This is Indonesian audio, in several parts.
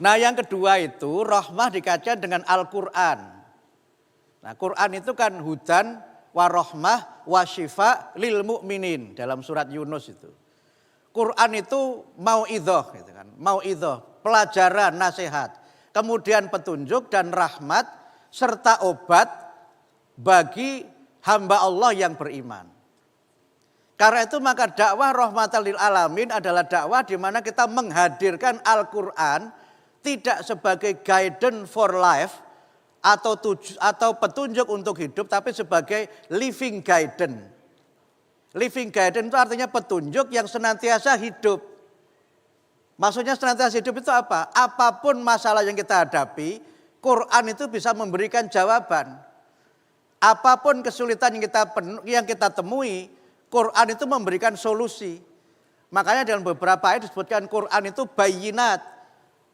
Nah yang kedua itu rahmah dikaitkan dengan Al-Quran. Nah Quran itu kan hudan warahmah wasyifa lil mu'minin dalam surat Yunus itu. Quran itu mauidhah gitu kan, mauidhah, pelajaran, nasihat, kemudian petunjuk dan rahmat serta obat bagi hamba Allah yang beriman. Karena itu maka dakwah rahmatan lil alamin adalah dakwah di mana kita menghadirkan Al-Quran tidak sebagai guidance for life atau petunjuk untuk hidup, tapi sebagai living guidance. Living guidance itu artinya petunjuk yang senantiasa hidup. Maksudnya senantiasa hidup itu apa? Apapun masalah yang kita hadapi, Quran itu bisa memberikan jawaban. Apapun kesulitan yang kita temui, Quran itu memberikan solusi. Makanya dalam beberapa ayat disebutkan Quran itu bayinat,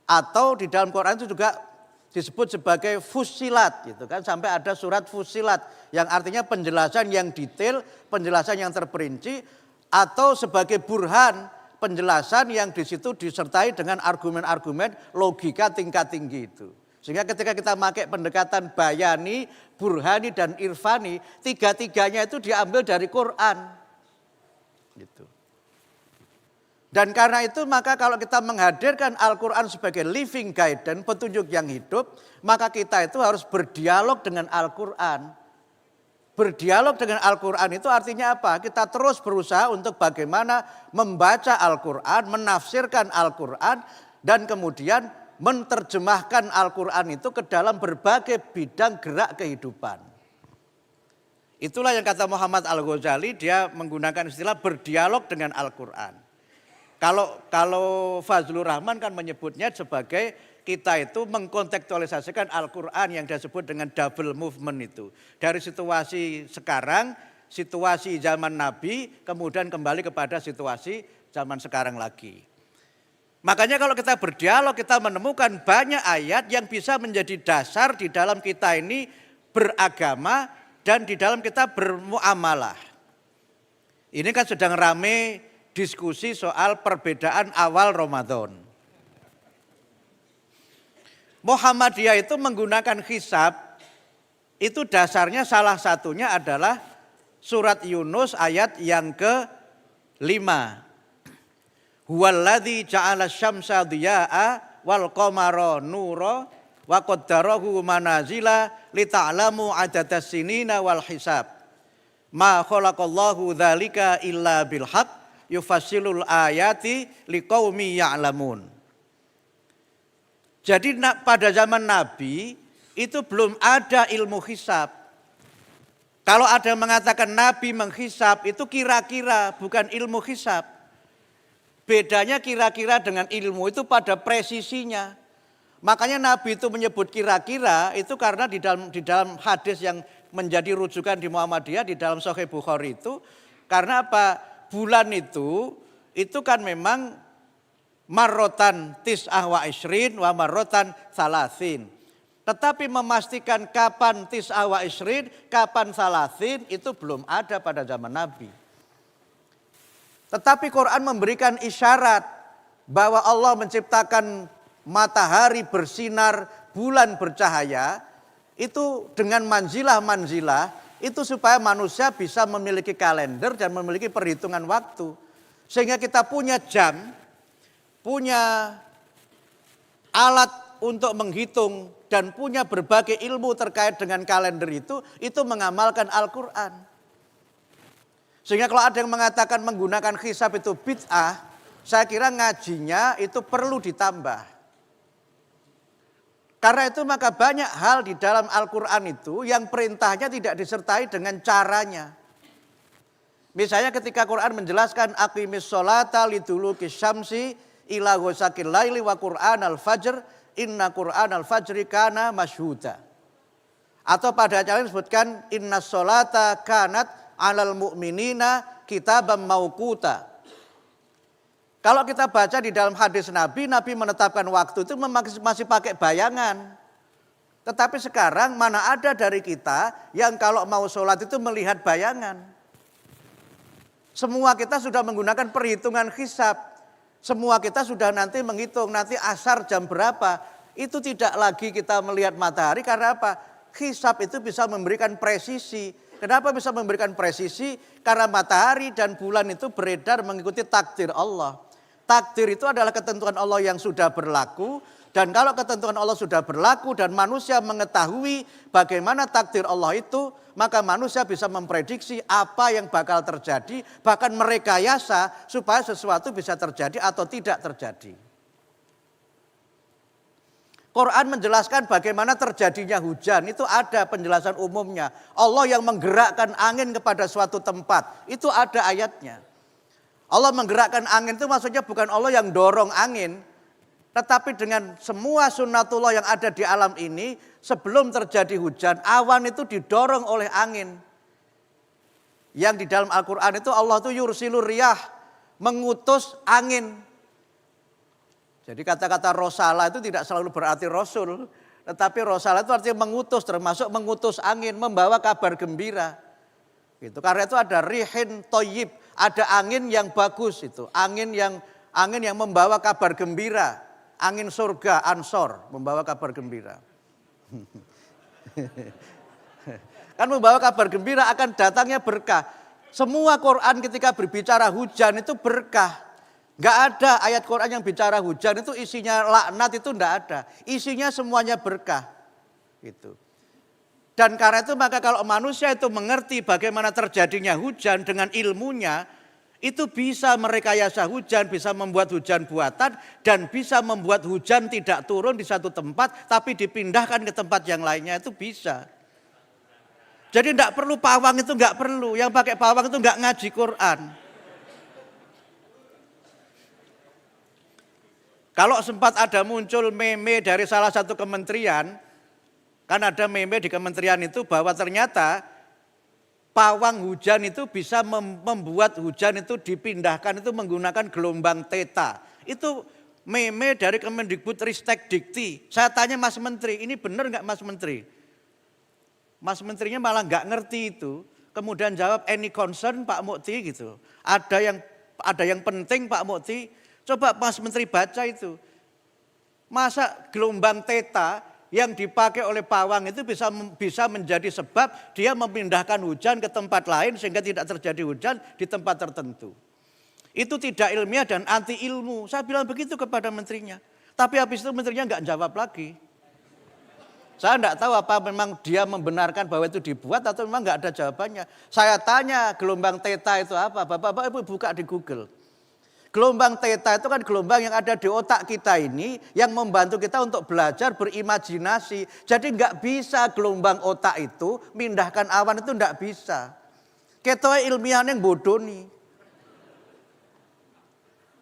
atau di dalam Quran itu juga disebut sebagai fusilat gitu kan, sampai ada surat fusilat yang artinya penjelasan yang detail, penjelasan yang terperinci, atau sebagai burhan, penjelasan yang di situ disertai dengan argumen-argumen logika tingkat tinggi itu. Sehingga ketika kita pakai pendekatan bayani, burhani dan irfani, tiga-tiganya itu diambil dari Quran. Gitu. Dan karena itu maka kalau kita menghadirkan Al-Quran sebagai living guidance, petunjuk yang hidup, maka kita itu harus berdialog dengan Al-Quran. Berdialog dengan Al-Quran itu artinya apa? Kita terus berusaha untuk bagaimana membaca Al-Quran, menafsirkan Al-Quran, dan kemudian menerjemahkan Al-Quran itu ke dalam berbagai bidang gerak kehidupan. Itulah yang kata Muhammad Al-Ghazali, dia menggunakan istilah berdialog dengan Al-Quran. Kalau Fazlur Rahman kan menyebutnya sebagai kita itu mengkontekstualisasikan Al-Quran yang disebut dengan double movement itu. Dari situasi sekarang, situasi zaman Nabi, kemudian kembali kepada situasi zaman sekarang lagi. Makanya kalau kita berdialog, kita menemukan banyak ayat yang bisa menjadi dasar di dalam kita ini beragama dan di dalam kita bermuamalah. Ini kan sedang rame diskusi soal perbedaan awal Ramadan. Muhammadiyah itu menggunakan hisab, itu dasarnya salah satunya adalah surat Yunus ayat yang ke-5. Huwallazi ja'ala syamsa diya'a wal qamara nura wa qaddarahu manazila lita'lamu adadas sinina wal hisab. Ma khalaqallahu dzalika illa bil haqq yufassilul ayati liqaumi ya'lamun. Jadi pada zaman Nabi itu belum ada ilmu hisab. Kalau ada yang mengatakan Nabi menghisab itu kira-kira, bukan ilmu hisab. Bedanya kira-kira dengan ilmu itu pada presisinya. Makanya Nabi itu menyebut kira-kira itu karena di dalam hadis yang menjadi rujukan di Muhammadiyah di dalam Sahih Bukhari itu, karena apa? Bulan itu kan memang marrotan tis'ah wa isrin wa marrotan salasin. Tetapi memastikan kapan tis'ah wa isrin, kapan salasin itu belum ada pada zaman Nabi. Tetapi Quran memberikan isyarat bahwa Allah menciptakan matahari bersinar, bulan bercahaya, itu dengan manzilah-manzilah, itu supaya manusia bisa memiliki kalender dan memiliki perhitungan waktu. Sehingga kita punya jam, punya alat untuk menghitung dan punya berbagai ilmu terkait dengan kalender itu mengamalkan Al-Quran. Sehingga kalau ada yang mengatakan menggunakan hisab itu bid'ah, saya kira ngajinya itu perlu ditambah. Karena itu maka banyak hal di dalam Al-Quran itu yang perintahnya tidak disertai dengan caranya. Misalnya ketika Quran menjelaskan aqimis sholata liduluki syamsi ila ghosakil laili wa Quran al-fajr inna Quran al-fajri kana masyhuda. Atau pada ayat disebutkan inna sholata kanat alal mu'minina kitabam mauquta. Kalau kita baca di dalam hadis Nabi, Nabi menetapkan waktu itu masih pakai bayangan. Tetapi sekarang mana ada dari kita yang kalau mau sholat itu melihat bayangan. Semua kita sudah menggunakan perhitungan hisab. Semua kita sudah nanti menghitung nanti asar jam berapa. Itu tidak lagi kita melihat matahari karena apa? Hisab itu bisa memberikan presisi. Kenapa bisa memberikan presisi? Karena matahari dan bulan itu beredar mengikuti takdir Allah. Takdir itu adalah ketentuan Allah yang sudah berlaku. Dan kalau ketentuan Allah sudah berlaku dan manusia mengetahui bagaimana takdir Allah itu, maka manusia bisa memprediksi apa yang bakal terjadi, bahkan merekayasa supaya sesuatu bisa terjadi atau tidak terjadi. Quran menjelaskan bagaimana terjadinya hujan, itu ada penjelasan umumnya. Allah yang menggerakkan angin kepada suatu tempat, itu ada ayatnya. Allah menggerakkan angin itu maksudnya bukan Allah yang dorong angin, tetapi dengan semua sunnatullah yang ada di alam ini, sebelum terjadi hujan, awan itu didorong oleh angin. Yang di dalam Al-Quran itu Allah itu yursilur riyah, mengutus angin. Jadi kata-kata rosala itu tidak selalu berarti rasul, tetapi rosala itu artinya mengutus, termasuk mengutus angin, membawa kabar gembira. Gitu. Karena itu ada rihin toyib, ada angin yang bagus itu, angin yang membawa kabar gembira. Angin surga, ansor, membawa kabar gembira. Kan membawa kabar gembira akan datangnya berkah. Semua Quran ketika berbicara hujan itu berkah. Gak ada ayat Quran yang bicara hujan itu isinya laknat, itu enggak ada. Isinya semuanya berkah. Gitu. Dan karena itu maka kalau manusia itu mengerti bagaimana terjadinya hujan dengan ilmunya, itu bisa merekayasa hujan, bisa membuat hujan buatan, dan bisa membuat hujan tidak turun di satu tempat, tapi dipindahkan ke tempat yang lainnya, itu bisa. Jadi tidak perlu pawang, itu nggak perlu. Yang pakai pawang itu nggak ngaji Quran. Kalau sempat ada muncul meme dari salah satu kementerian, kan ada meme di kementerian itu bahwa ternyata pawang hujan itu bisa membuat hujan itu dipindahkan itu menggunakan gelombang theta. Itu meme dari Kemendikbud Ristek Dikti. Saya tanya Mas Menteri, ini benar nggak Mas Menteri? Mas Menterinya malah nggak ngerti itu. Kemudian jawab any concern Pak Mukti gitu. Ada yang penting Pak Mukti. Coba Mas Menteri baca itu. Masa gelombang theta yang dipakai oleh pawang itu bisa menjadi sebab dia memindahkan hujan ke tempat lain sehingga tidak terjadi hujan di tempat tertentu. Itu tidak ilmiah dan anti ilmu. Saya bilang begitu kepada menterinya. Tapi habis itu menterinya nggak jawab lagi. Saya enggak tahu apa memang dia membenarkan bahwa itu dibuat atau memang enggak ada jawabannya. Saya tanya gelombang theta itu apa? Bapak-bapak Ibu buka di Google. Gelombang theta itu kan gelombang yang ada di otak kita ini yang membantu kita untuk belajar berimajinasi. Jadi enggak bisa gelombang otak itu mindahkan awan, itu enggak bisa. Ketoe ilmiah yang bodoh nih.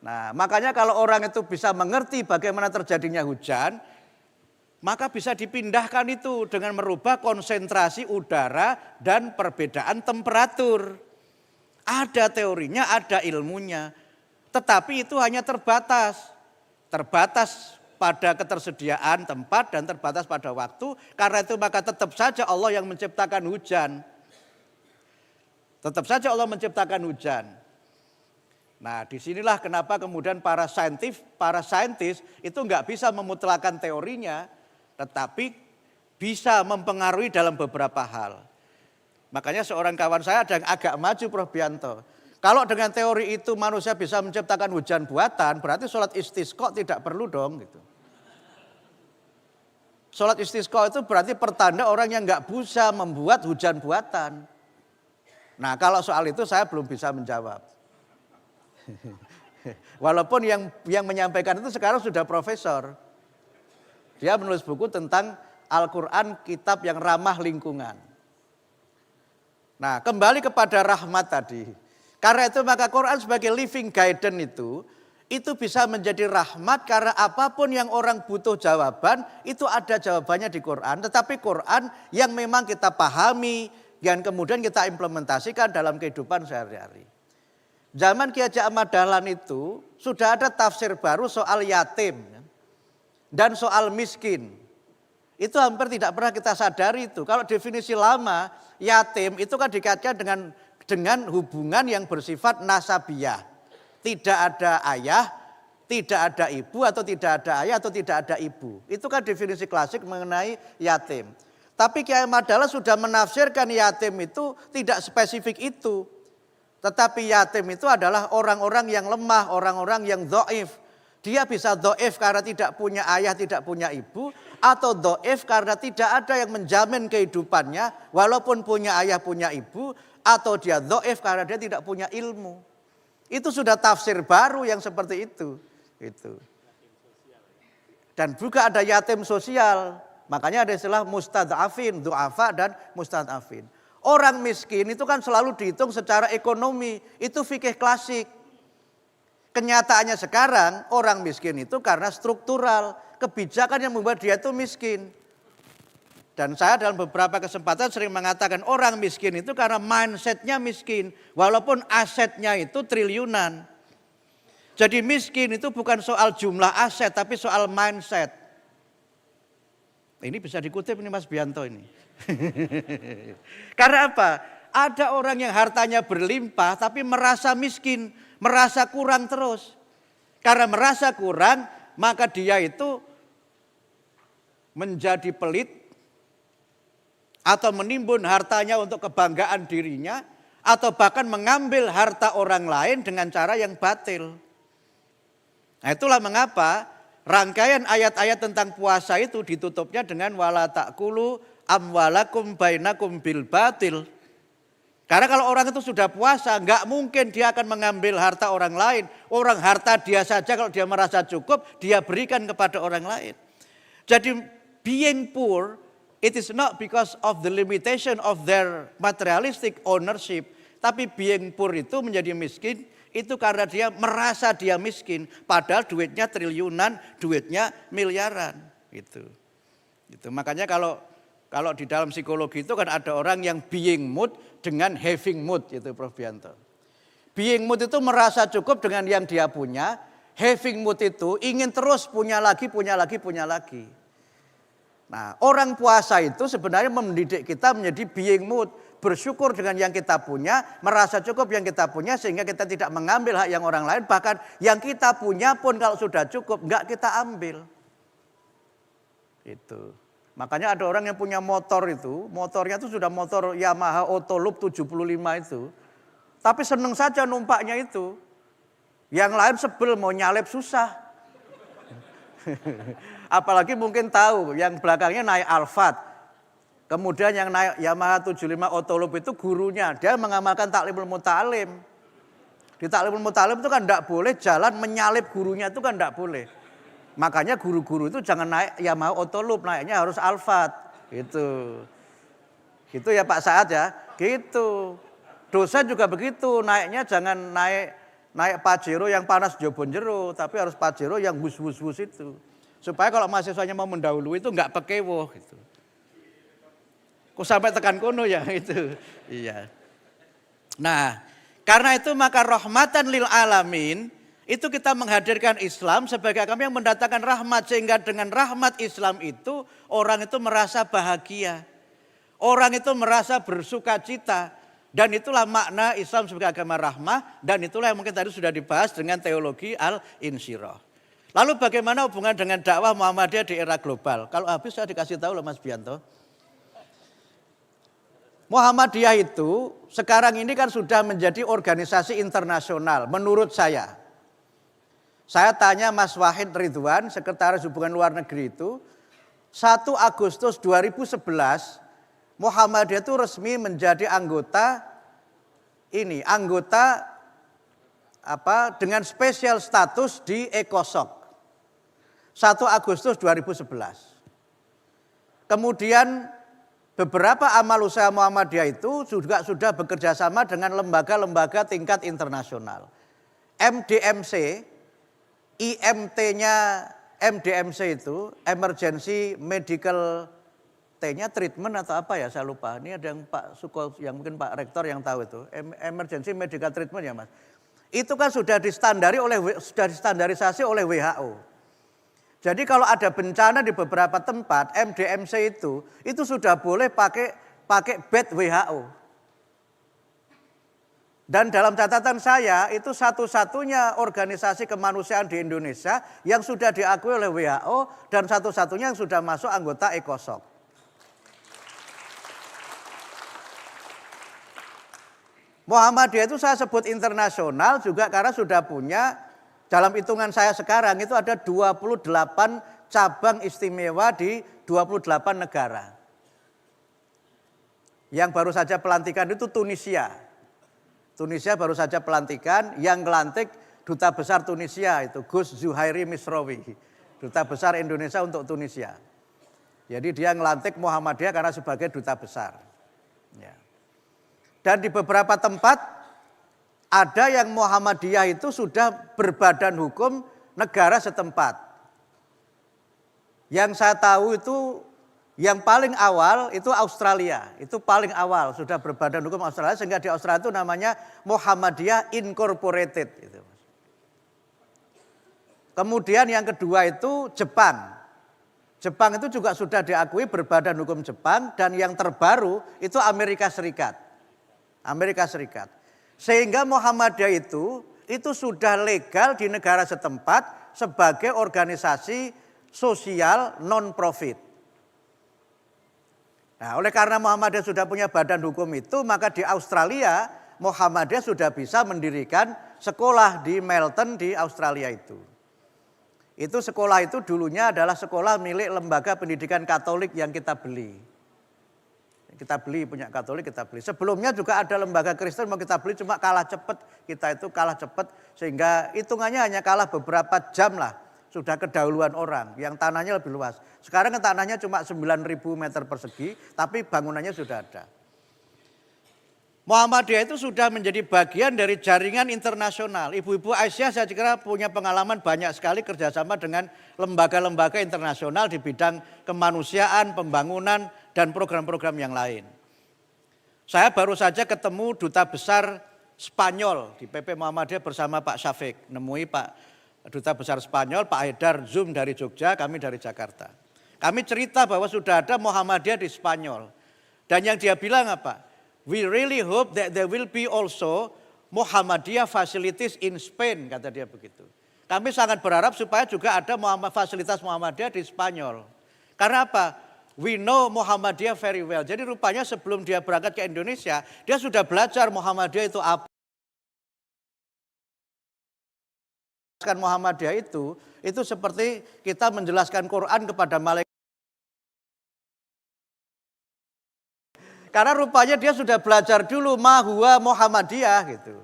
Nah, makanya kalau orang itu bisa mengerti bagaimana terjadinya hujan, maka bisa dipindahkan itu dengan merubah konsentrasi udara dan perbedaan temperatur. Ada teorinya, ada ilmunya. Tetapi itu hanya terbatas. Terbatas pada ketersediaan tempat dan terbatas pada waktu. Karena itu maka tetap saja Allah yang menciptakan hujan. Tetap saja Allah menciptakan hujan. Nah, disinilah kenapa kemudian para saintis itu nggak bisa memutlakan teorinya, tetapi bisa mempengaruhi dalam beberapa hal. Makanya seorang kawan saya ada yang agak maju, Prof. Bianto. Kalau dengan teori itu manusia bisa menciptakan hujan buatan, berarti sholat istisqa tidak perlu dong. Gitu. Sholat istisqa itu berarti pertanda orang yang nggak bisa membuat hujan buatan. Nah, kalau soal itu saya belum bisa menjawab. Walaupun yang menyampaikan itu sekarang sudah profesor. Dia menulis buku tentang Al-Quran, kitab yang ramah lingkungan. Nah, kembali kepada rahmat tadi. Karena itu maka Quran sebagai living guidance itu bisa menjadi rahmat karena apapun yang orang butuh jawaban itu ada jawabannya di Quran. Tetapi Quran yang memang kita pahami dan kemudian kita implementasikan dalam kehidupan sehari-hari. Zaman Ki Haji Ahmad Dahlan itu sudah ada tafsir baru soal yatim dan soal miskin. Itu hampir tidak pernah kita sadari itu. Kalau definisi lama, yatim itu kan dikaitkan dengan hubungan yang bersifat nasabiyah. Tidak ada ayah tidak ada ibu atau tidak ada ayah atau tidak ada ibu. Itu kan definisi klasik mengenai yatim. Tapi Kiai Ahmad Dahlan sudah menafsirkan yatim itu tidak spesifik itu. Tetapi yatim itu adalah orang-orang yang lemah, orang-orang yang dhaif. Dia bisa dhaif karena tidak punya ayah, tidak punya ibu. Atau dhaif karena tidak ada yang menjamin kehidupannya walaupun punya ayah, punya ibu. Atau dia dhaif karena dia tidak punya ilmu. Itu sudah tafsir baru yang seperti itu. Dan juga ada yatim sosial. Makanya ada istilah mustad'afin, du'afa dan mustad'afin. Orang miskin itu kan selalu dihitung secara ekonomi. Itu fikih klasik. Kenyataannya sekarang orang miskin itu karena struktural. Kebijakan yang membuat dia itu miskin. Dan saya dalam beberapa kesempatan sering mengatakan orang miskin itu karena mindsetnya miskin. Walaupun asetnya itu triliunan. Jadi miskin itu bukan soal jumlah aset tapi soal mindset. Ini bisa dikutip ini Mas Bianto ini. Karena apa? Ada orang yang hartanya berlimpah tapi merasa miskin, merasa kurang terus. Karena merasa kurang maka dia itu menjadi pelit atau menimbun hartanya untuk kebanggaan dirinya atau bahkan mengambil harta orang lain dengan cara yang batil. Nah itulah mengapa rangkaian ayat-ayat tentang puasa itu ditutupnya dengan wala ta'kulu amwalakum bainakum bil batil. Karena kalau orang itu sudah puasa enggak mungkin dia akan mengambil harta orang lain. Orang harta dia saja kalau dia merasa cukup dia berikan kepada orang lain. Jadi being poor it is not because of the limitation of their materialistic ownership. Tapi being poor itu menjadi miskin itu karena dia merasa dia miskin. Padahal duitnya triliunan, duitnya miliaran. Gitu. Makanya kalau di dalam psikologi itu kan ada orang yang being mood dengan having mood. Itu Prof. Bianto. Being mood itu merasa cukup dengan yang dia punya. Having mood itu ingin terus punya lagi. Nah orang puasa itu sebenarnya mendidik kita menjadi being mood. Bersyukur dengan yang kita punya, merasa cukup yang kita punya sehingga kita tidak mengambil hak yang orang lain. Bahkan yang kita punya pun kalau sudah cukup enggak kita ambil. Itu. Makanya ada orang yang punya motor itu, motornya itu sudah motor Yamaha Autoloop 75 itu. Tapi seneng saja numpaknya itu. Yang lain sebel mau nyalip susah. Apalagi mungkin tahu yang belakangnya naik Alphard. Kemudian yang naik Yamaha 75 Autoloop itu gurunya, dia mengamalkan taklimul muta'alim. Di taklimul muta'alim itu kan tidak boleh jalan menyalip gurunya itu kan tidak boleh. Makanya guru-guru itu jangan naik Yamaha Autoloop, naiknya harus Alphard. Gitu ya Pak Saad ya, gitu. Dosen juga begitu, naiknya jangan naik Pajero yang panas jobon jero, tapi harus Pajero yang wus-wus itu. Supaya kalau mahasiswanya mau mendahului itu enggak pekewo gitu. Kok sampai tekan kono ya itu. Iya. Nah, karena itu maka rahmatan lil alamin itu kita menghadirkan Islam sebagai agama yang mendatangkan rahmat sehingga dengan rahmat Islam itu orang itu merasa bahagia. Orang itu merasa bersukacita dan itulah makna Islam sebagai agama rahmah dan itulah yang mungkin tadi sudah dibahas dengan teologi al-insyirah. Lalu bagaimana hubungan dengan dakwah Muhammadiyah di era global? Kalau habis saya dikasih tahu loh Mas Bianto. Muhammadiyah itu sekarang ini kan sudah menjadi organisasi internasional menurut saya. Saya tanya Mas Wahid Ridwan, Sekretaris Hubungan Luar Negeri itu, 1 Agustus 2011 Muhammadiyah itu resmi menjadi anggota dengan spesial status di ECOSOC. 1 Agustus 2011. Kemudian beberapa amal usaha Muhammadiyah itu juga sudah bekerja sama dengan lembaga-lembaga tingkat internasional. MDMC, IMT-nya MDMC itu, Emergency Medical T-nya treatment atau apa ya saya lupa. Ini ada yang Pak Suko, yang mungkin Pak Rektor yang tahu itu. Emergency Medical Treatment ya Mas. Itu kan sudah distandarisasi oleh WHO. Jadi kalau ada bencana di beberapa tempat, MDMC itu sudah boleh pakai bed WHO. Dan dalam catatan saya itu satu-satunya organisasi kemanusiaan di Indonesia yang sudah diakui oleh WHO dan satu-satunya yang sudah masuk anggota ECOSOC. Muhammadiyah itu saya sebut internasional juga karena sudah punya, dalam hitungan saya sekarang itu ada 28 cabang istimewa di 28 negara. Yang baru saja pelantikan itu Tunisia. Tunisia baru saja pelantikan, yang ngelantik Duta Besar Tunisia itu Gus Zuhairi Misrawi, Duta Besar Indonesia untuk Tunisia. Jadi dia ngelantik Muhammadiyah karena sebagai Duta Besar. Ya. Dan di beberapa tempat ada yang Muhammadiyah itu sudah berbadan hukum negara setempat. Yang saya tahu itu yang paling awal itu Australia, itu paling awal sudah berbadan hukum Australia, sehingga di Australia itu namanya Muhammadiyah Incorporated. Kemudian yang kedua itu Jepang. Jepang itu juga sudah diakui berbadan hukum Jepang, dan yang terbaru itu Amerika Serikat. Amerika Serikat. Sehingga Muhammadiyah itu sudah legal di negara setempat sebagai organisasi sosial non-profit. Nah, oleh karena Muhammadiyah sudah punya badan hukum itu, maka di Australia Muhammadiyah sudah bisa mendirikan sekolah di Melton di Australia itu. Itu sekolah itu dulunya adalah sekolah milik lembaga pendidikan Katolik yang kita beli. Kita beli, punya Katolik kita beli. Sebelumnya juga ada lembaga Kristen mau kita beli, cuma kalah cepat. Kita itu kalah cepat sehingga hitungannya hanya kalah beberapa jam lah. Sudah kedahuluan orang, yang tanahnya lebih luas. Sekarang tanahnya cuma 9.000 meter persegi, tapi bangunannya sudah ada. Muhammadiyah itu sudah menjadi bagian dari jaringan internasional. Ibu-ibu Aisyah saya kira punya pengalaman banyak sekali kerjasama dengan lembaga-lembaga internasional di bidang kemanusiaan, pembangunan, dan program-program yang lain. Saya baru saja ketemu Duta Besar Spanyol di PP Muhammadiyah bersama Pak Syafiq, nemui Pak Duta Besar Spanyol, Pak Haidar, Zoom dari Jogja, kami dari Jakarta. Kami cerita bahwa sudah ada Muhammadiyah di Spanyol. Dan yang dia bilang apa? We really hope that there will be also Muhammadiyah facilities in Spain, kata dia begitu. Kami sangat berharap supaya juga ada fasilitas Muhammadiyah di Spanyol. Karena apa? We know Muhammadiyah very well. Jadi rupanya sebelum dia berangkat ke Indonesia, dia sudah belajar Muhammadiyah itu apa. Muhammadiyah itu seperti kita menjelaskan Quran kepada malaikat. Karena rupanya dia sudah belajar dulu ma huwa Muhammadiyah gitu.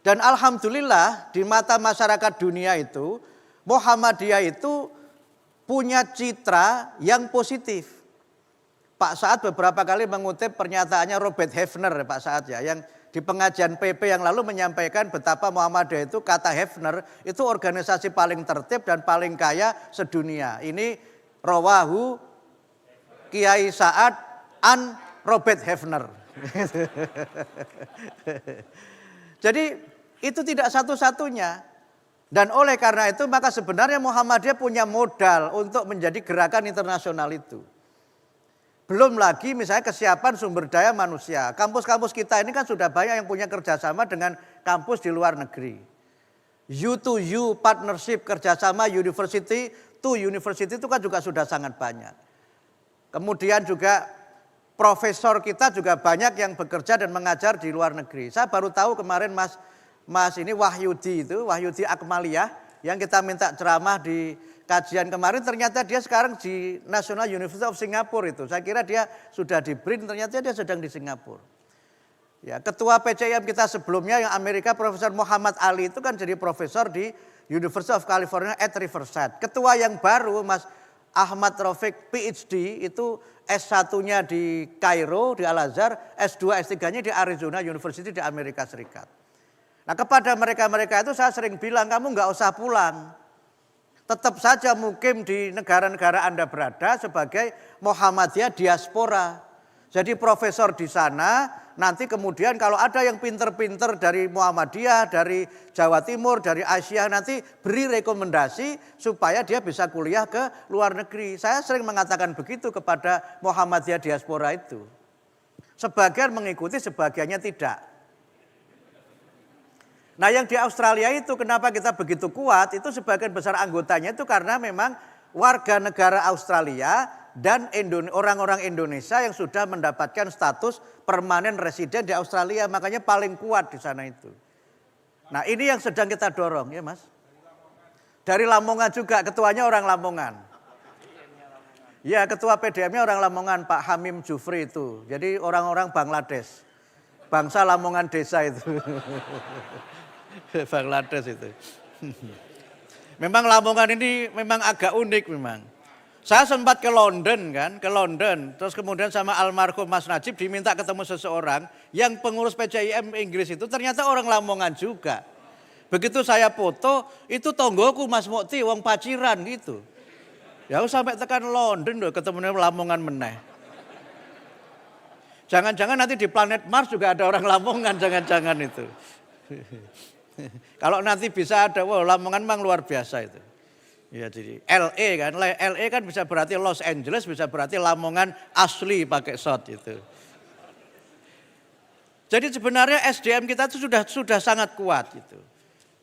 Dan alhamdulillah di mata masyarakat dunia itu Muhammadiyah itu punya citra yang positif. Pak Saad beberapa kali mengutip pernyataannya Robert Hefner, Pak Saad ya, yang di pengajian PP yang lalu menyampaikan betapa Muhammadiyah itu, kata Hefner, itu organisasi paling tertib dan paling kaya sedunia. Ini rawahu Kiai Saad an Robert Hefner. Jadi itu tidak satu-satunya. Dan oleh karena itu maka sebenarnya Muhammadiyah punya modal untuk menjadi gerakan internasional itu. Belum lagi misalnya kesiapan sumber daya manusia. Kampus-kampus kita ini kan sudah banyak yang punya kerjasama dengan kampus di luar negeri. U2U partnership, kerjasama university to university itu kan juga sudah sangat banyak. Kemudian juga profesor kita juga banyak yang bekerja dan mengajar di luar negeri. Saya baru tahu kemarin Mas ini Wahyudi Akmaliyah yang kita minta ceramah di kajian kemarin, ternyata dia sekarang di National University of Singapore itu. Saya kira dia sudah di BRIN, ternyata dia sedang di Singapura. Ya, ketua PCIM kita sebelumnya yang Amerika Profesor Muhammad Ali itu kan jadi profesor di University of California at Riverside. Ketua yang baru Mas Ahmad Rafiq PhD itu S1-nya di Kairo di Al-Azhar, S2 S3-nya di Arizona University di Amerika Serikat. Nah, kepada mereka-mereka itu saya sering bilang kamu nggak usah pulang. Tetap saja mukim di negara-negara Anda berada sebagai Muhammadiyah diaspora. Jadi profesor di sana, nanti kemudian kalau ada yang pinter-pinter dari Muhammadiyah, dari Jawa Timur, dari Asia, nanti beri rekomendasi supaya dia bisa kuliah ke luar negeri. Saya sering mengatakan begitu kepada Muhammadiyah diaspora itu. Sebagian mengikuti, sebagiannya tidak. Nah yang di Australia itu kenapa kita begitu kuat, itu sebagian besar anggotanya itu karena memang warga negara Australia dan orang-orang Indonesia yang sudah mendapatkan status permanen residen di Australia. Makanya paling kuat di sana itu. Nah ini yang sedang kita dorong ya Mas. Dari Lamongan juga, ketuanya orang Lamongan. Ya ketua PDM-nya orang Lamongan, Pak Hamim Jufri itu. Jadi orang-orang Bangladesh. Bangsa Lamongan desa itu. Bangladesh itu. Memang Lamongan ini memang agak unik memang. Saya sempat ke London kan, ke London. Terus kemudian sama almarhum Mas Najib diminta ketemu seseorang yang pengurus PCIM Inggris itu ternyata orang Lamongan juga. Begitu saya foto, itu tonggoku Mas Mukti, wong Paciran gitu. Ya sampai tekan London loh ketemu Lamongan meneh. Jangan-jangan nanti di planet Mars juga ada orang Lamongan, jangan-jangan itu. Kalau nanti bisa ada, wah Lamongan memang luar biasa itu. Ya jadi LA kan, LA kan bisa berarti Los Angeles, bisa berarti Lamongan asli pakai shot itu. Jadi sebenarnya SDM kita itu sudah sangat kuat gitu.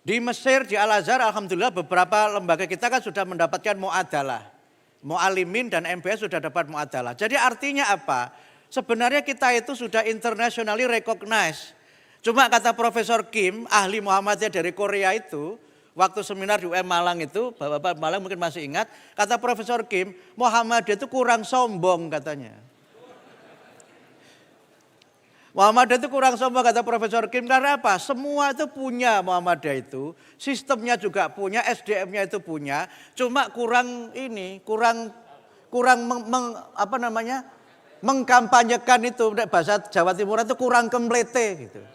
Di Mesir, di Al-Azhar, alhamdulillah beberapa lembaga kita kan sudah mendapatkan mu'adalah. Mu'alimin dan MBS sudah dapat mu'adalah. Jadi artinya apa? Sebenarnya kita itu sudah internationally recognized. Cuma kata Profesor Kim, ahli Muhammadiyah dari Korea itu, waktu seminar di UM Malang itu, Bapak-bapak Malang mungkin masih ingat, kata Profesor Kim, Muhammadiyah itu kurang sombong katanya. Muhammadiyah itu kurang sombong kata Profesor Kim, karena apa? Semua itu punya Muhammadiyah itu, sistemnya juga punya, SDM-nya itu punya, cuma kurang mengkampanyekan itu, bahasa Jawa Timur itu kurang kemlete gitu.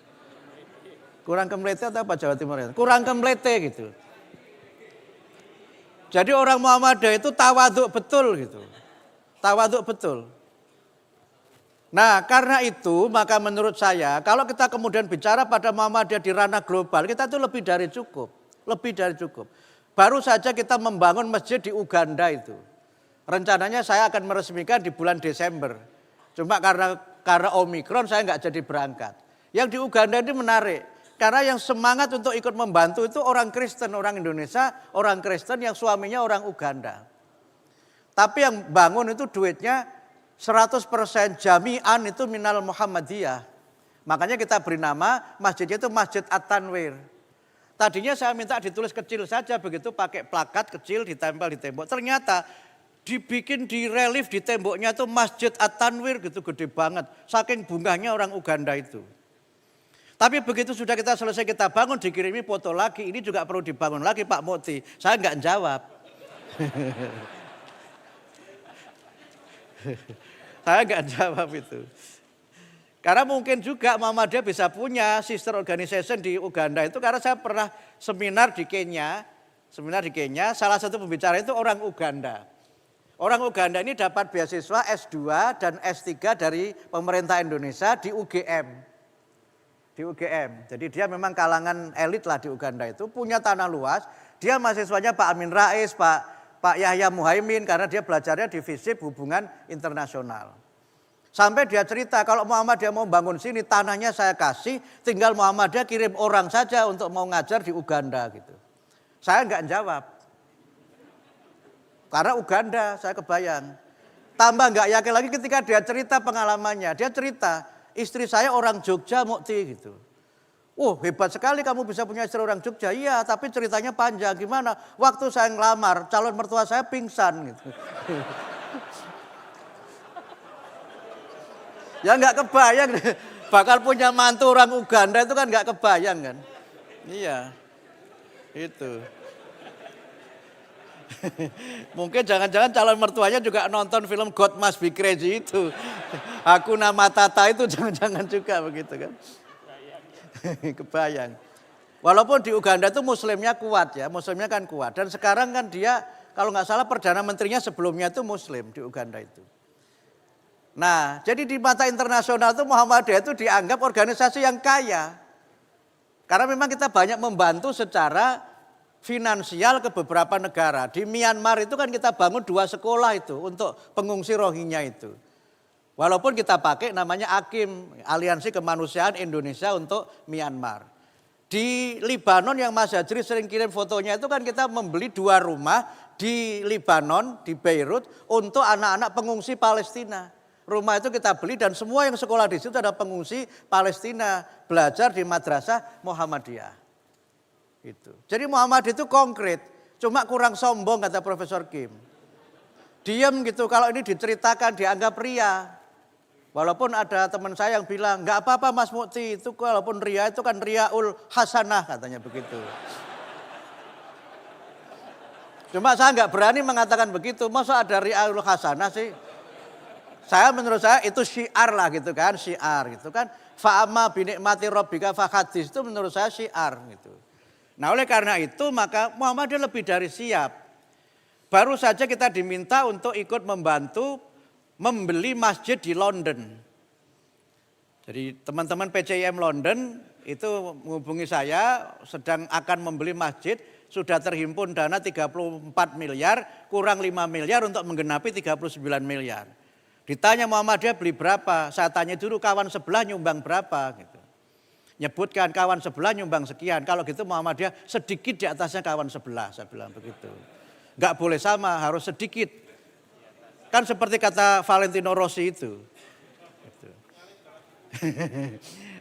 Kurang kemlete atau apa Jawa Timur itu? Kurang kemlete gitu. Jadi orang Muhammadiyah itu tawaduk betul gitu. Tawaduk betul. Nah karena itu maka menurut saya kalau kita kemudian bicara pada Muhammadiyah di ranah global kita itu lebih dari cukup. Lebih dari cukup. Baru saja kita membangun masjid di Uganda itu. Rencananya saya akan meresmikan di bulan Desember. Cuma karena Omikron saya nggak jadi berangkat. Yang di Uganda ini menarik. Karena yang semangat untuk ikut membantu itu orang Kristen, orang Indonesia, orang Kristen yang suaminya orang Uganda. Tapi yang bangun itu duitnya 100% jami'an itu minal Muhammadiyah. Makanya kita beri nama masjidnya itu Masjid At-Tanwir. Tadinya saya minta ditulis kecil saja begitu pakai plakat kecil ditempel di tembok. Ternyata dibikin di relief di temboknya itu Masjid At-Tanwir gitu gede banget. Saking bungahnya orang Uganda itu. Tapi begitu sudah kita selesai kita bangun dikirimi foto lagi. Ini juga perlu dibangun lagi Pak Mukti. Saya enggak jawab. Saya enggak jawab itu. Karena mungkin juga Muhammadiyah bisa punya sister organization di Uganda itu. Karena saya pernah seminar di Kenya. Salah satu pembicara itu orang Uganda. Orang Uganda ini dapat beasiswa S2 dan S3 dari pemerintah Indonesia di UGM. Di UGM. Jadi dia memang kalangan elit lah di Uganda itu. Punya tanah luas. Dia mahasiswanya Pak Amin Rais, Pak Yahya Muhaimin. Karena dia belajarnya di FISIP hubungan internasional. Sampai dia cerita kalau Muhammadiyah mau bangun sini tanahnya saya kasih. Tinggal Muhammadiyah kirim orang saja untuk mau ngajar di Uganda gitu. Saya enggak jawab. Karena Uganda saya kebayang. Tambah enggak yakin lagi ketika dia cerita pengalamannya. Dia cerita. Istri saya orang Jogja Mukti gitu. Oh hebat sekali kamu bisa punya istri orang Jogja. Iya tapi ceritanya panjang gimana. Waktu saya ngelamar calon mertua saya pingsan gitu. Ya nggak kebayang. Bakal punya mantu orang Uganda itu kan nggak kebayang kan. Iya itu. Mungkin jangan-jangan calon mertuanya juga nonton film God Must Be Crazy itu. Aku nama Tata itu jangan-jangan juga begitu kan. Kebayang. Walaupun di Uganda itu muslimnya kuat ya, muslimnya kan kuat. Dan sekarang kan dia kalau nggak salah Perdana Menterinya sebelumnya itu muslim di Uganda itu. Nah jadi di mata internasional itu Muhammadiyah itu dianggap organisasi yang kaya. Karena memang kita banyak membantu secara finansial ke beberapa negara. Di Myanmar itu kan kita bangun 2 sekolah itu untuk pengungsi Rohingya itu. Walaupun kita pakai namanya AKIM, Aliansi Kemanusiaan Indonesia untuk Myanmar. Di Libanon yang Mas Hajri sering kirim fotonya itu kan kita membeli 2 rumah di Libanon, di Beirut untuk anak-anak pengungsi Palestina. Rumah itu kita beli dan semua yang sekolah di situ ada pengungsi Palestina, belajar di madrasah Muhammadiyah. Itu. Jadi Muhammadiyah itu konkret, cuma kurang sombong kata Profesor Kim. Diam gitu, kalau ini diceritakan dianggap ria. Walaupun ada teman saya yang bilang, enggak apa-apa Mas Mukti, itu walaupun ria itu kan riaul hasanah katanya begitu. Cuma saya enggak berani mengatakan begitu, masa ada riaul hasanah sih. Menurut saya itu syiar lah gitu kan, syiar gitu kan. Fa'ama binikmati rabbika fahadis itu menurut saya syiar gitu. Nah oleh karena itu maka Muhammadiyah lebih dari siap. Baru saja kita diminta untuk ikut membantu membeli masjid di London. Jadi teman-teman PCIM London itu menghubungi saya sedang akan membeli masjid, sudah terhimpun dana 34 miliar, kurang 5 miliar untuk menggenapi 39 miliar. Ditanya Muhammadiyah beli berapa, saya tanya dulu kawan sebelah nyumbang berapa gitu. Nyebutkan kawan sebelah nyumbang sekian, kalau gitu Muhammadiyah sedikit di atasnya kawan sebelah, saya bilang begitu. Enggak boleh sama, harus sedikit. Kan seperti kata Valentino Rossi itu.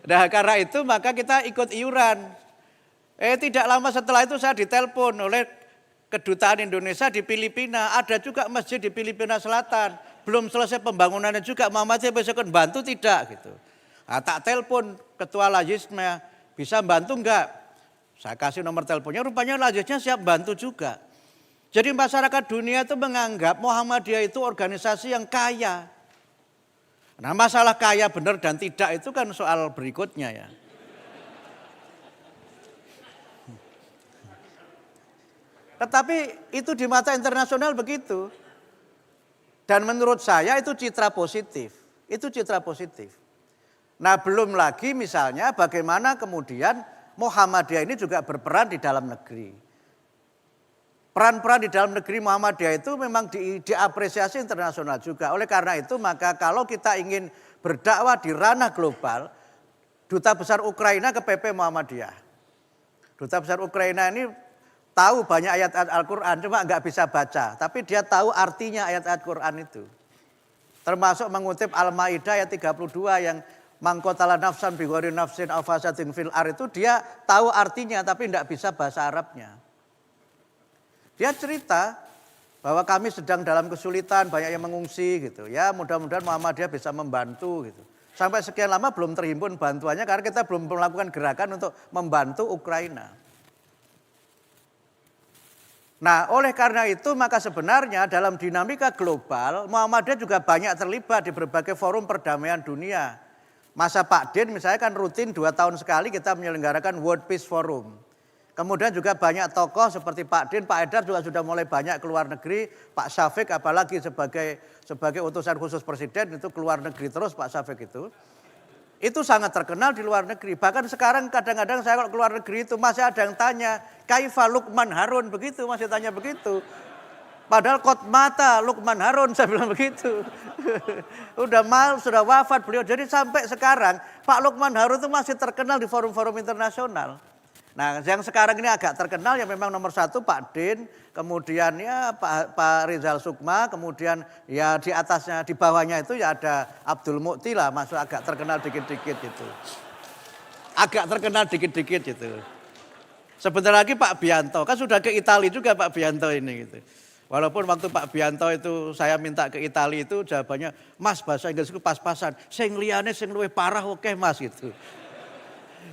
Nah karena itu maka kita ikut iuran. Tidak lama setelah itu saya ditelepon oleh Kedutaan Indonesia di Filipina. Ada juga masjid di Filipina Selatan. Belum selesai pembangunannya juga, Muhammadiyah besok bantu tidak gitu. Nah, tak telepon Ketua Lajisnya, bisa bantu enggak? Saya kasih nomor teleponnya, rupanya Lajisnya siap bantu juga. Jadi masyarakat dunia itu menganggap Muhammadiyah itu organisasi yang kaya. Nah masalah kaya benar dan tidak itu kan soal berikutnya ya. Tetapi itu di mata internasional begitu. Dan menurut saya itu citra positif. Itu citra positif. Nah belum lagi misalnya bagaimana kemudian Muhammadiyah ini juga berperan di dalam negeri. Peran-peran di dalam negeri Muhammadiyah itu memang diapresiasi internasional juga. Oleh karena itu maka kalau kita ingin berdakwah di ranah global, Duta Besar Ukraina ke PP Muhammadiyah. Duta Besar Ukraina ini tahu banyak ayat-ayat Al-Quran, cuma enggak bisa baca. Tapi dia tahu artinya ayat-ayat Quran itu. Termasuk mengutip Al-Ma'idah ayat 32 yang mangkotala nafsan bighairi nafsin aw fasadin fil ar itu dia tahu artinya tapi enggak bisa bahasa Arabnya. Dia cerita bahwa kami sedang dalam kesulitan, banyak yang mengungsi gitu. Ya mudah-mudahan Muhammadiyah bisa membantu gitu. Sampai sekian lama belum terhimpun bantuannya karena kita belum melakukan gerakan untuk membantu Ukraina. Nah oleh karena itu maka sebenarnya dalam dinamika global Muhammadiyah juga banyak terlibat di berbagai forum perdamaian dunia. Masa Pak Din misalnya kan rutin 2 tahun sekali kita menyelenggarakan World Peace Forum. Kemudian juga banyak tokoh seperti Pak Din, Pak Edar juga sudah mulai banyak ke luar negeri. Pak Syafiq apalagi sebagai utusan khusus presiden itu ke luar negeri terus Pak Syafiq itu. Itu sangat terkenal di luar negeri. Bahkan sekarang kadang-kadang saya kalau ke luar negeri itu masih ada yang tanya, Kaifa Luqman Harun begitu, masih tanya begitu. Padahal kot mata Luqman Harun saya bilang begitu. Sudah wafat beliau. Jadi sampai sekarang Pak Luqman Harun itu masih terkenal di forum-forum internasional. Nah yang sekarang ini agak terkenal ya memang nomor 1 Pak Din, kemudian ya Pak Rizal Sukma, kemudian ya di atasnya, di bawahnya itu ya ada Abdul Mukti lah, masuk agak terkenal dikit-dikit itu. Agak terkenal dikit-dikit itu. Sebentar lagi Pak Bianto, kan sudah ke Italia juga Pak Bianto ini gitu. Walaupun waktu Pak Bianto itu saya minta ke Italia itu jawabannya, Mas bahasa Inggrisku pas-pasan, sing liyane sing luwih parah oke Mas gitu.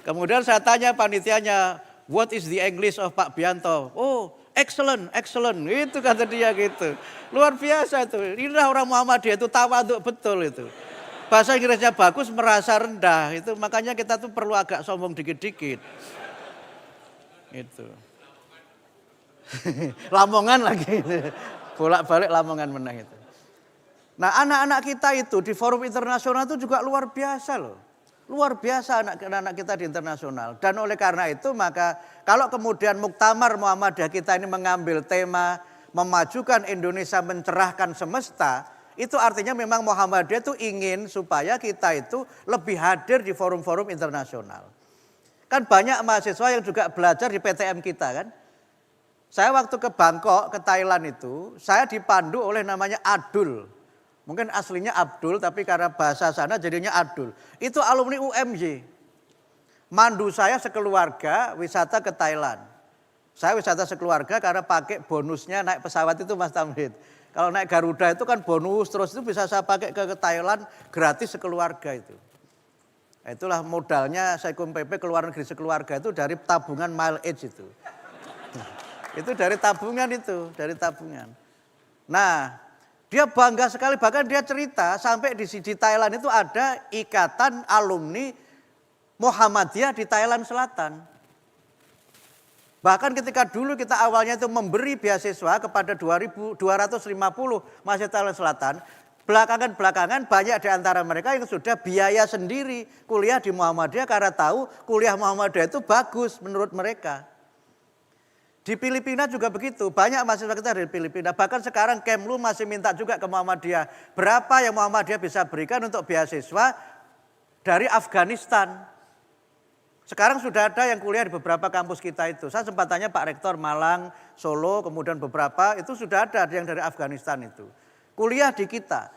Kemudian saya tanya panitianya, what is the English of Pak Bianto? Oh, excellent, excellent. Itu kata dia gitu. Luar biasa itu. Inilah orang Muhammadiyah itu tawaduk betul itu. Bahasa Inggrisnya bagus, merasa rendah. Itu makanya kita tuh perlu agak sombong dikit-dikit. Itu. Lamongan lagi. Bolak-balik Lamongan menang itu. Nah, anak-anak kita itu di forum internasional itu juga luar biasa loh. Luar biasa anak-anak kita di internasional. Dan oleh karena itu maka kalau kemudian Muktamar Muhammadiyah kita ini mengambil tema memajukan Indonesia mencerahkan semesta. Itu artinya memang Muhammadiyah itu ingin supaya kita itu lebih hadir di forum-forum internasional. Kan banyak mahasiswa yang juga belajar di PTM kita kan. Saya waktu ke Bangkok, ke Thailand itu, saya dipandu oleh namanya Adul. Mungkin aslinya Abdul, tapi karena bahasa sana jadinya Adul. Itu alumni UMY. Mandu saya sekeluarga wisata ke Thailand. Saya wisata sekeluarga karena pakai bonusnya naik pesawat itu Mas Tamhid. Kalau naik Garuda itu kan bonus, terus itu bisa saya pakai ke Thailand gratis sekeluarga itu. Itulah modalnya Saikum PP ke luar negeri sekeluarga itu dari tabungan mileage itu. Itu dari tabungan itu, dari tabungan. Nah, dia bangga sekali, bahkan dia cerita sampai di Thailand itu ada ikatan alumni Muhammadiyah di Thailand Selatan. Bahkan ketika dulu kita awalnya itu memberi beasiswa kepada 250 mahasiswa Thailand Selatan, belakangan banyak di antara mereka yang sudah biaya sendiri kuliah di Muhammadiyah karena tahu kuliah Muhammadiyah itu bagus menurut mereka. Di Filipina juga begitu, banyak mahasiswa kita dari Filipina. Bahkan sekarang Kemlu masih minta juga ke Muhammadiyah. Berapa yang Muhammadiyah bisa berikan untuk beasiswa dari Afghanistan. Sekarang sudah ada yang kuliah di beberapa kampus kita itu. Saya sempat tanya Pak Rektor Malang, Solo, kemudian beberapa itu sudah ada yang dari Afghanistan itu. Kuliah di kita.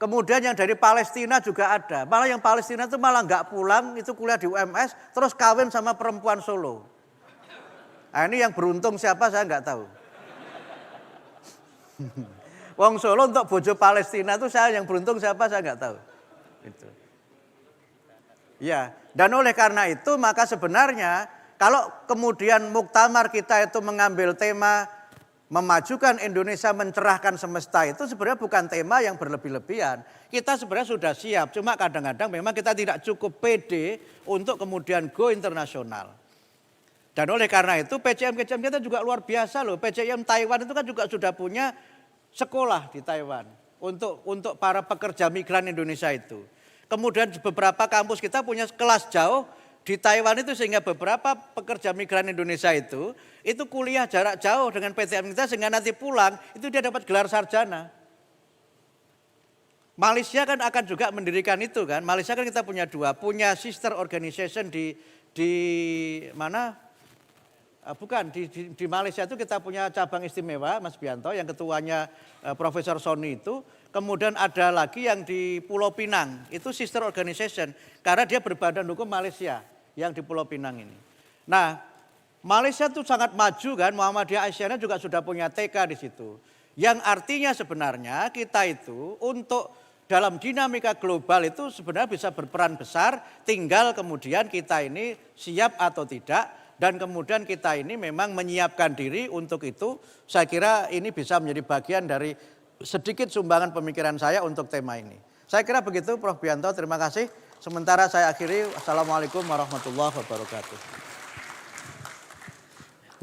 Kemudian yang dari Palestina juga ada. Malah yang Palestina itu malah nggak pulang, itu kuliah di UMS, terus kawin sama perempuan Solo. Nah ini yang beruntung siapa saya nggak tahu. Wong Solo untuk bojo Palestina itu saya yang beruntung siapa saya nggak tahu. Itu. Ya, dan oleh karena itu maka sebenarnya kalau kemudian muktamar kita itu mengambil tema memajukan Indonesia mencerahkan semesta itu sebenarnya bukan tema yang berlebih-lebihan. Kita sebenarnya sudah siap, cuma kadang-kadang memang kita tidak cukup pede untuk kemudian go internasional. Dan oleh karena itu PCM kita juga luar biasa loh. PCM Taiwan itu kan juga sudah punya sekolah di Taiwan untuk para pekerja migran Indonesia itu. Kemudian beberapa kampus kita punya kelas jauh di Taiwan itu sehingga beberapa pekerja migran Indonesia itu kuliah jarak jauh dengan PTM kita sehingga nanti pulang itu dia dapat gelar sarjana. Malaysia kan akan juga mendirikan itu kan. Malaysia kan kita punya dua, punya sister organization di mana? Bukan di Malaysia itu kita punya cabang istimewa Mas Bianto yang ketuanya Profesor Sony itu. Kemudian ada lagi yang di Pulau Pinang, itu sister organization. Karena dia berbadan hukum Malaysia yang di Pulau Pinang ini. Nah, Malaysia itu sangat maju kan, Muhammadiyah Asiana juga sudah punya TK di situ. Yang artinya sebenarnya kita itu untuk dalam dinamika global itu sebenarnya bisa berperan besar, tinggal kemudian kita ini siap atau tidak. Dan kemudian kita ini memang menyiapkan diri untuk itu, saya kira ini bisa menjadi bagian dari sedikit sumbangan pemikiran saya untuk tema ini. Saya kira begitu Prof. Bianto, terima kasih. Sementara saya akhiri, Assalamualaikum warahmatullahi wabarakatuh.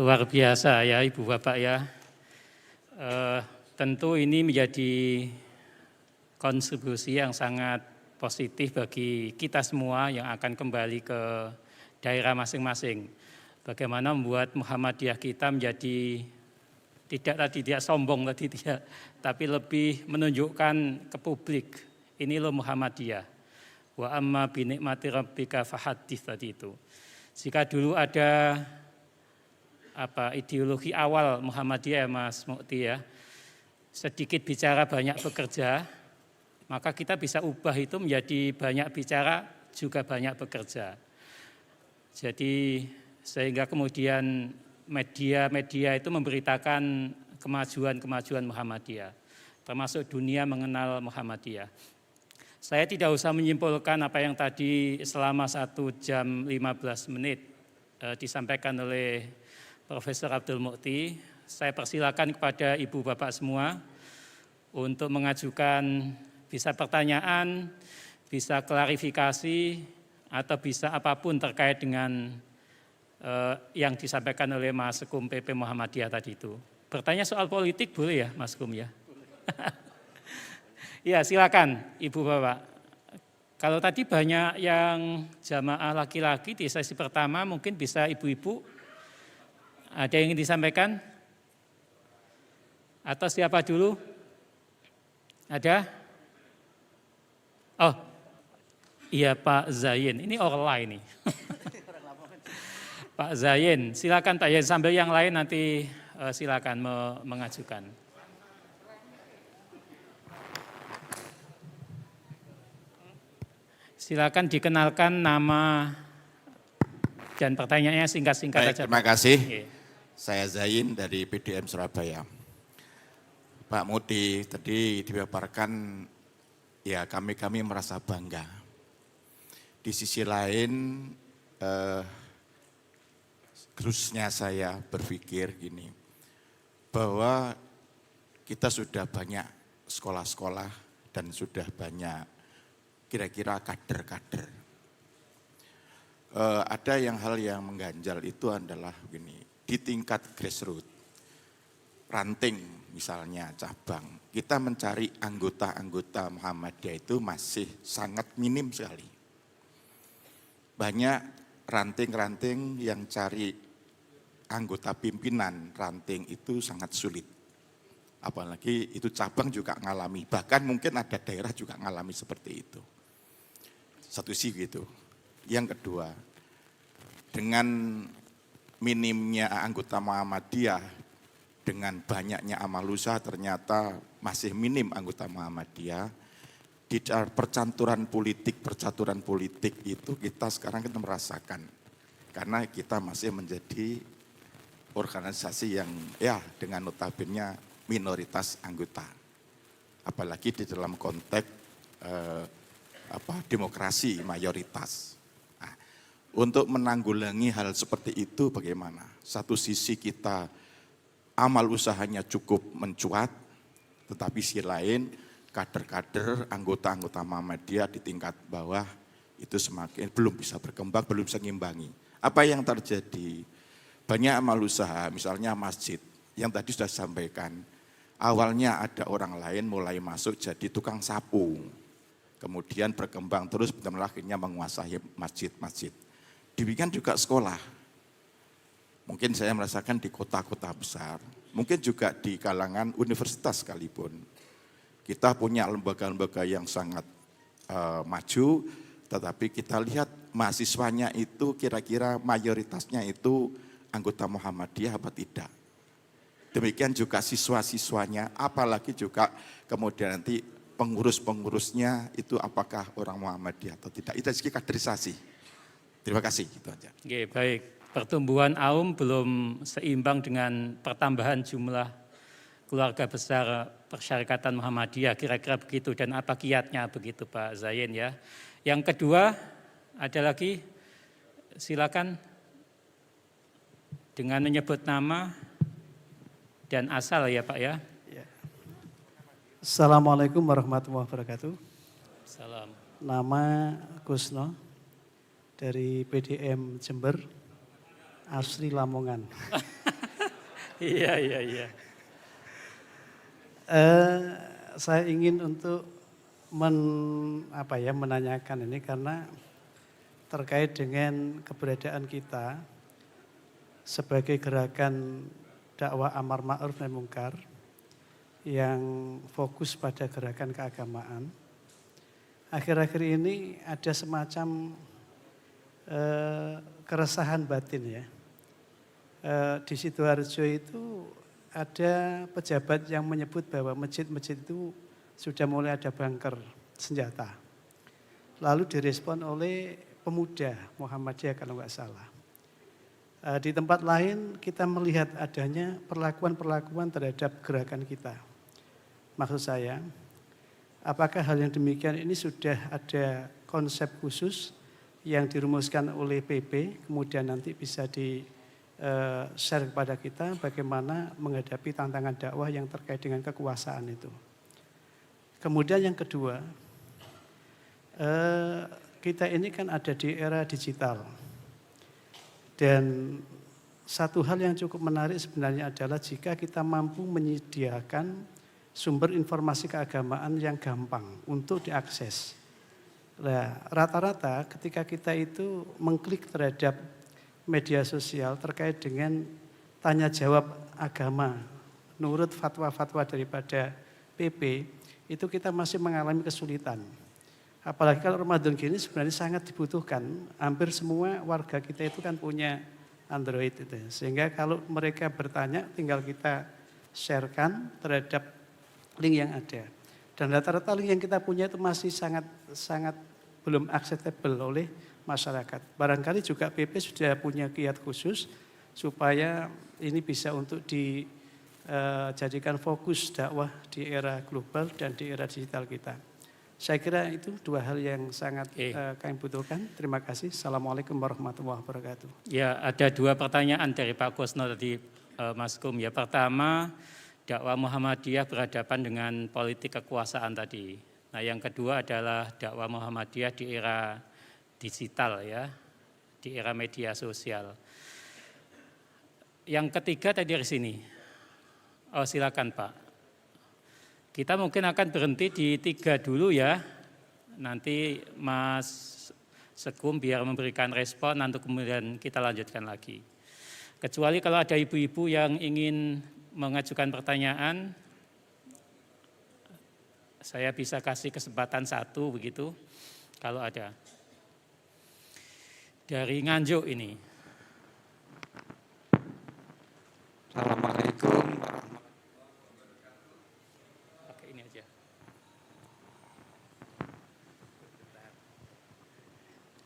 Luar biasa ya Ibu Bapak ya. Tentu ini menjadi kontribusi yang sangat positif bagi kita semua yang akan kembali ke daerah masing-masing. Bagaimana membuat Muhammadiyah kita menjadi tidak sombong tadi tidak, tapi lebih menunjukkan ke publik, ini loh Muhammadiyah. Wa amma bi nikmati rabbika fahaddits tadi itu. Jika dulu ada ideologi awal Muhammadiyah Mas Mukti ya, sedikit bicara banyak bekerja, maka kita bisa ubah itu menjadi banyak bicara juga banyak bekerja. Jadi sehingga kemudian media itu memberitakan kemajuan Muhammadiyah, termasuk dunia mengenal Muhammadiyah. Saya tidak usah menyimpulkan apa yang tadi selama 1 jam 15 menit disampaikan oleh Profesor Abdul Mukti. Saya persilakan kepada Ibu Bapak semua untuk mengajukan bisa pertanyaan, bisa klarifikasi, atau bisa apapun terkait dengan yang disampaikan oleh Mas Kum PP Muhammadiyah tadi itu. Bertanya soal politik boleh ya Mas Kum ya? Ya silakan Ibu Bapak. Kalau tadi banyak yang jamaah laki-laki di sesi pertama mungkin bisa ibu-ibu. Ada yang ingin disampaikan? Atau siapa dulu? Ada? Oh, iya Pak Zain, ini online nih. Pak Zain, silakan Pak Zain, sambil yang lain nanti silakan mengajukan. Silakan dikenalkan nama dan pertanyaannya singkat-singkat Baik, saja. terima kasih. Oke. Saya Zain dari PDM Surabaya. Pak Mudi, tadi dipaparkan ya kami merasa bangga. Di sisi lain, terusnya saya berpikir gini, bahwa kita sudah banyak sekolah-sekolah dan sudah banyak kira-kira kader-kader. Ada hal yang mengganjal itu adalah begini, di tingkat grassroots, ranting misalnya cabang, kita mencari anggota-anggota Muhammadiyah itu masih sangat minim sekali. Banyak ranting-ranting yang cari anggota pimpinan ranting itu sangat sulit. Apalagi itu cabang juga ngalami, bahkan mungkin ada daerah juga ngalami seperti itu. Satu sih gitu. Yang kedua, dengan minimnya anggota Muhammadiyah, dengan banyaknya amal usaha ternyata masih minim anggota Muhammadiyah. Di percaturan politik itu kita sekarang kita merasakan. Karena kita masih menjadi organisasi yang ya dengan notabene minoritas anggota. Apalagi di dalam konteks demokrasi mayoritas. Nah, untuk menanggulangi hal seperti itu bagaimana? Satu sisi kita amal usahanya cukup mencuat, tetapi sisi lain kader-kader anggota-anggota Muhammadiyah di tingkat bawah itu semakin belum bisa berkembang, belum bisa ngimbangi. Apa yang terjadi? Banyak amal usaha, misalnya masjid yang tadi sudah disampaikan. Awalnya ada orang lain mulai masuk jadi tukang sapu. Kemudian berkembang terus benar-benar akhirnya menguasai masjid-masjid. Demikian juga sekolah. Mungkin saya merasakan di kota-kota besar, mungkin juga di kalangan universitas sekalipun. Kita punya lembaga-lembaga yang sangat maju, tetapi kita lihat mahasiswanya itu kira-kira mayoritasnya itu anggota Muhammadiyah apa tidak. Demikian juga siswa-siswanya, apalagi juga kemudian nanti pengurus-pengurusnya itu apakah orang Muhammadiyah atau tidak. Itu dari segi kaderisasi. Terima kasih. Gitu aja. Oke, baik. Pertumbuhan AUM belum seimbang dengan pertambahan jumlah keluarga besar Persyarikatan Muhammadiyah, kira-kira begitu. Dan apa kiatnya begitu Pak Zain ya. Yang kedua, ada lagi, silakan dengan menyebut nama dan asal ya Pak ya. Assalamualaikum warahmatullahi wabarakatuh. Salam. Nama Kusno dari PDM Jember, asli Lamongan. Iya. Saya ingin untuk menanyakan ini karena terkait dengan keberadaan kita sebagai gerakan dakwah amar ma'ruf nahi mungkar yang fokus pada gerakan keagamaan. Akhir-akhir ini ada semacam keresahan batin ya. Di Sidoarjo itu ada pejabat yang menyebut bahwa masjid-masjid itu sudah mulai ada bunker senjata. Lalu direspon oleh pemuda Muhammadiyah kalau nggak salah. Di tempat lain kita melihat adanya perlakuan-perlakuan terhadap gerakan kita. Maksud saya, apakah hal yang demikian ini sudah ada konsep khusus yang dirumuskan oleh PP, kemudian nanti bisa di-share kepada kita bagaimana menghadapi tantangan dakwah yang terkait dengan kekuasaan itu. Kemudian yang kedua, kita ini kan ada di era digital. Dan satu hal yang cukup menarik sebenarnya adalah jika kita mampu menyediakan sumber informasi keagamaan yang gampang untuk diakses. Nah, rata-rata ketika kita itu mengklik terhadap media sosial terkait dengan tanya jawab agama, menurut fatwa-fatwa daripada PP, itu kita masih mengalami kesulitan. Apalagi kalau Ramadan gini sebenarnya sangat dibutuhkan. Hampir semua warga kita itu kan punya Android itu. Sehingga kalau mereka bertanya tinggal kita sharekan terhadap link yang ada. Dan rata-rata link yang kita punya itu masih sangat belum acceptable oleh masyarakat. Barangkali juga PP sudah punya kiat khusus supaya ini bisa untuk dijadikan fokus dakwah di era global dan di era digital kita. Saya kira itu dua hal yang sangat kami butuhkan. Terima kasih. Assalamualaikum warahmatullahi wabarakatuh. Ya, ada dua pertanyaan dari Pak Kusno tadi, Mas Kum. Ya, pertama, dakwah Muhammadiyah berhadapan dengan politik kekuasaan tadi. Nah, yang kedua adalah dakwah Muhammadiyah di era digital ya, di era media sosial. Yang ketiga tadi dari sini. Oh, silakan Pak. Kita mungkin akan berhenti di 3 dulu ya. Nanti Mas Sekum biar memberikan respon, nanti kemudian kita lanjutkan lagi. Kecuali kalau ada ibu-ibu yang ingin mengajukan pertanyaan, saya bisa kasih kesempatan 1 begitu, kalau ada. Dari Nganjuk ini. Assalamualaikum. Pakai ini aja.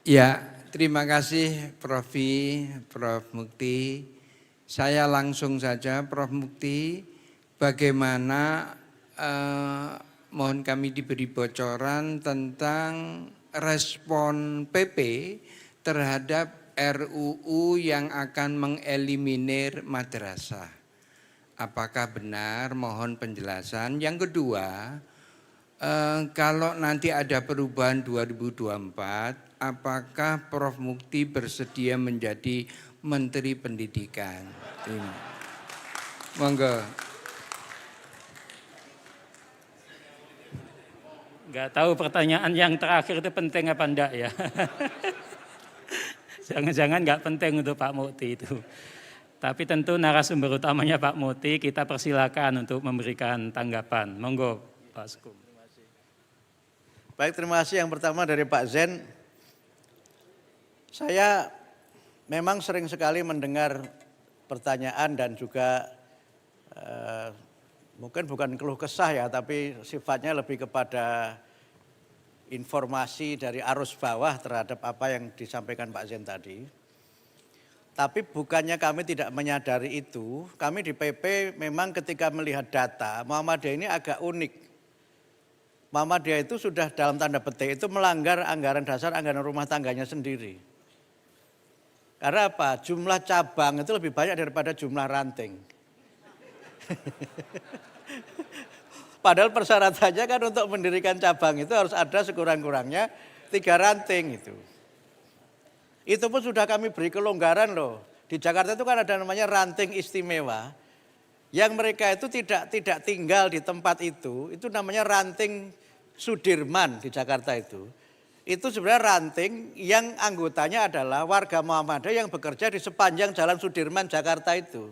Ya, terima kasih Prof. Mukti. Saya langsung saja Prof. Mukti, bagaimana mohon kami diberi bocoran tentang respon PP terhadap RUU yang akan mengeliminir madrasah. Apakah benar? Mohon penjelasan. Yang kedua, kalau nanti ada perubahan 2024, apakah Prof. Mukti bersedia menjadi Menteri Pendidikan? Monggo. Enggak tahu pertanyaan yang terakhir itu penting apa enggak ya. Jangan-jangan enggak penting untuk Pak Mukti itu. Tapi tentu narasumber utamanya Pak Mukti, kita persilakan untuk memberikan tanggapan. Monggo Pak Sekum. Baik, terima kasih. Yang pertama dari Pak Zen. Saya memang sering sekali mendengar pertanyaan dan juga mungkin bukan keluh kesah ya, tapi sifatnya lebih kepada informasi dari arus bawah terhadap apa yang disampaikan Pak Zen tadi. Tapi bukannya kami tidak menyadari itu, kami di PP memang ketika melihat data, Muhammadiyah ini agak unik. Muhammadiyah itu sudah dalam tanda petik itu melanggar anggaran dasar anggaran rumah tangganya sendiri. Karena apa? Jumlah cabang itu lebih banyak daripada jumlah ranting. Padahal persyaratannya kan untuk mendirikan cabang itu harus ada sekurang-kurangnya 3 ranting itu. Itu pun sudah kami beri kelonggaran loh. Di Jakarta itu kan ada namanya ranting istimewa. Yang mereka itu tidak tinggal di tempat itu namanya ranting Sudirman di Jakarta itu. Itu sebenarnya ranting yang anggotanya adalah warga Muhammadiyah yang bekerja di sepanjang Jalan Sudirman Jakarta itu.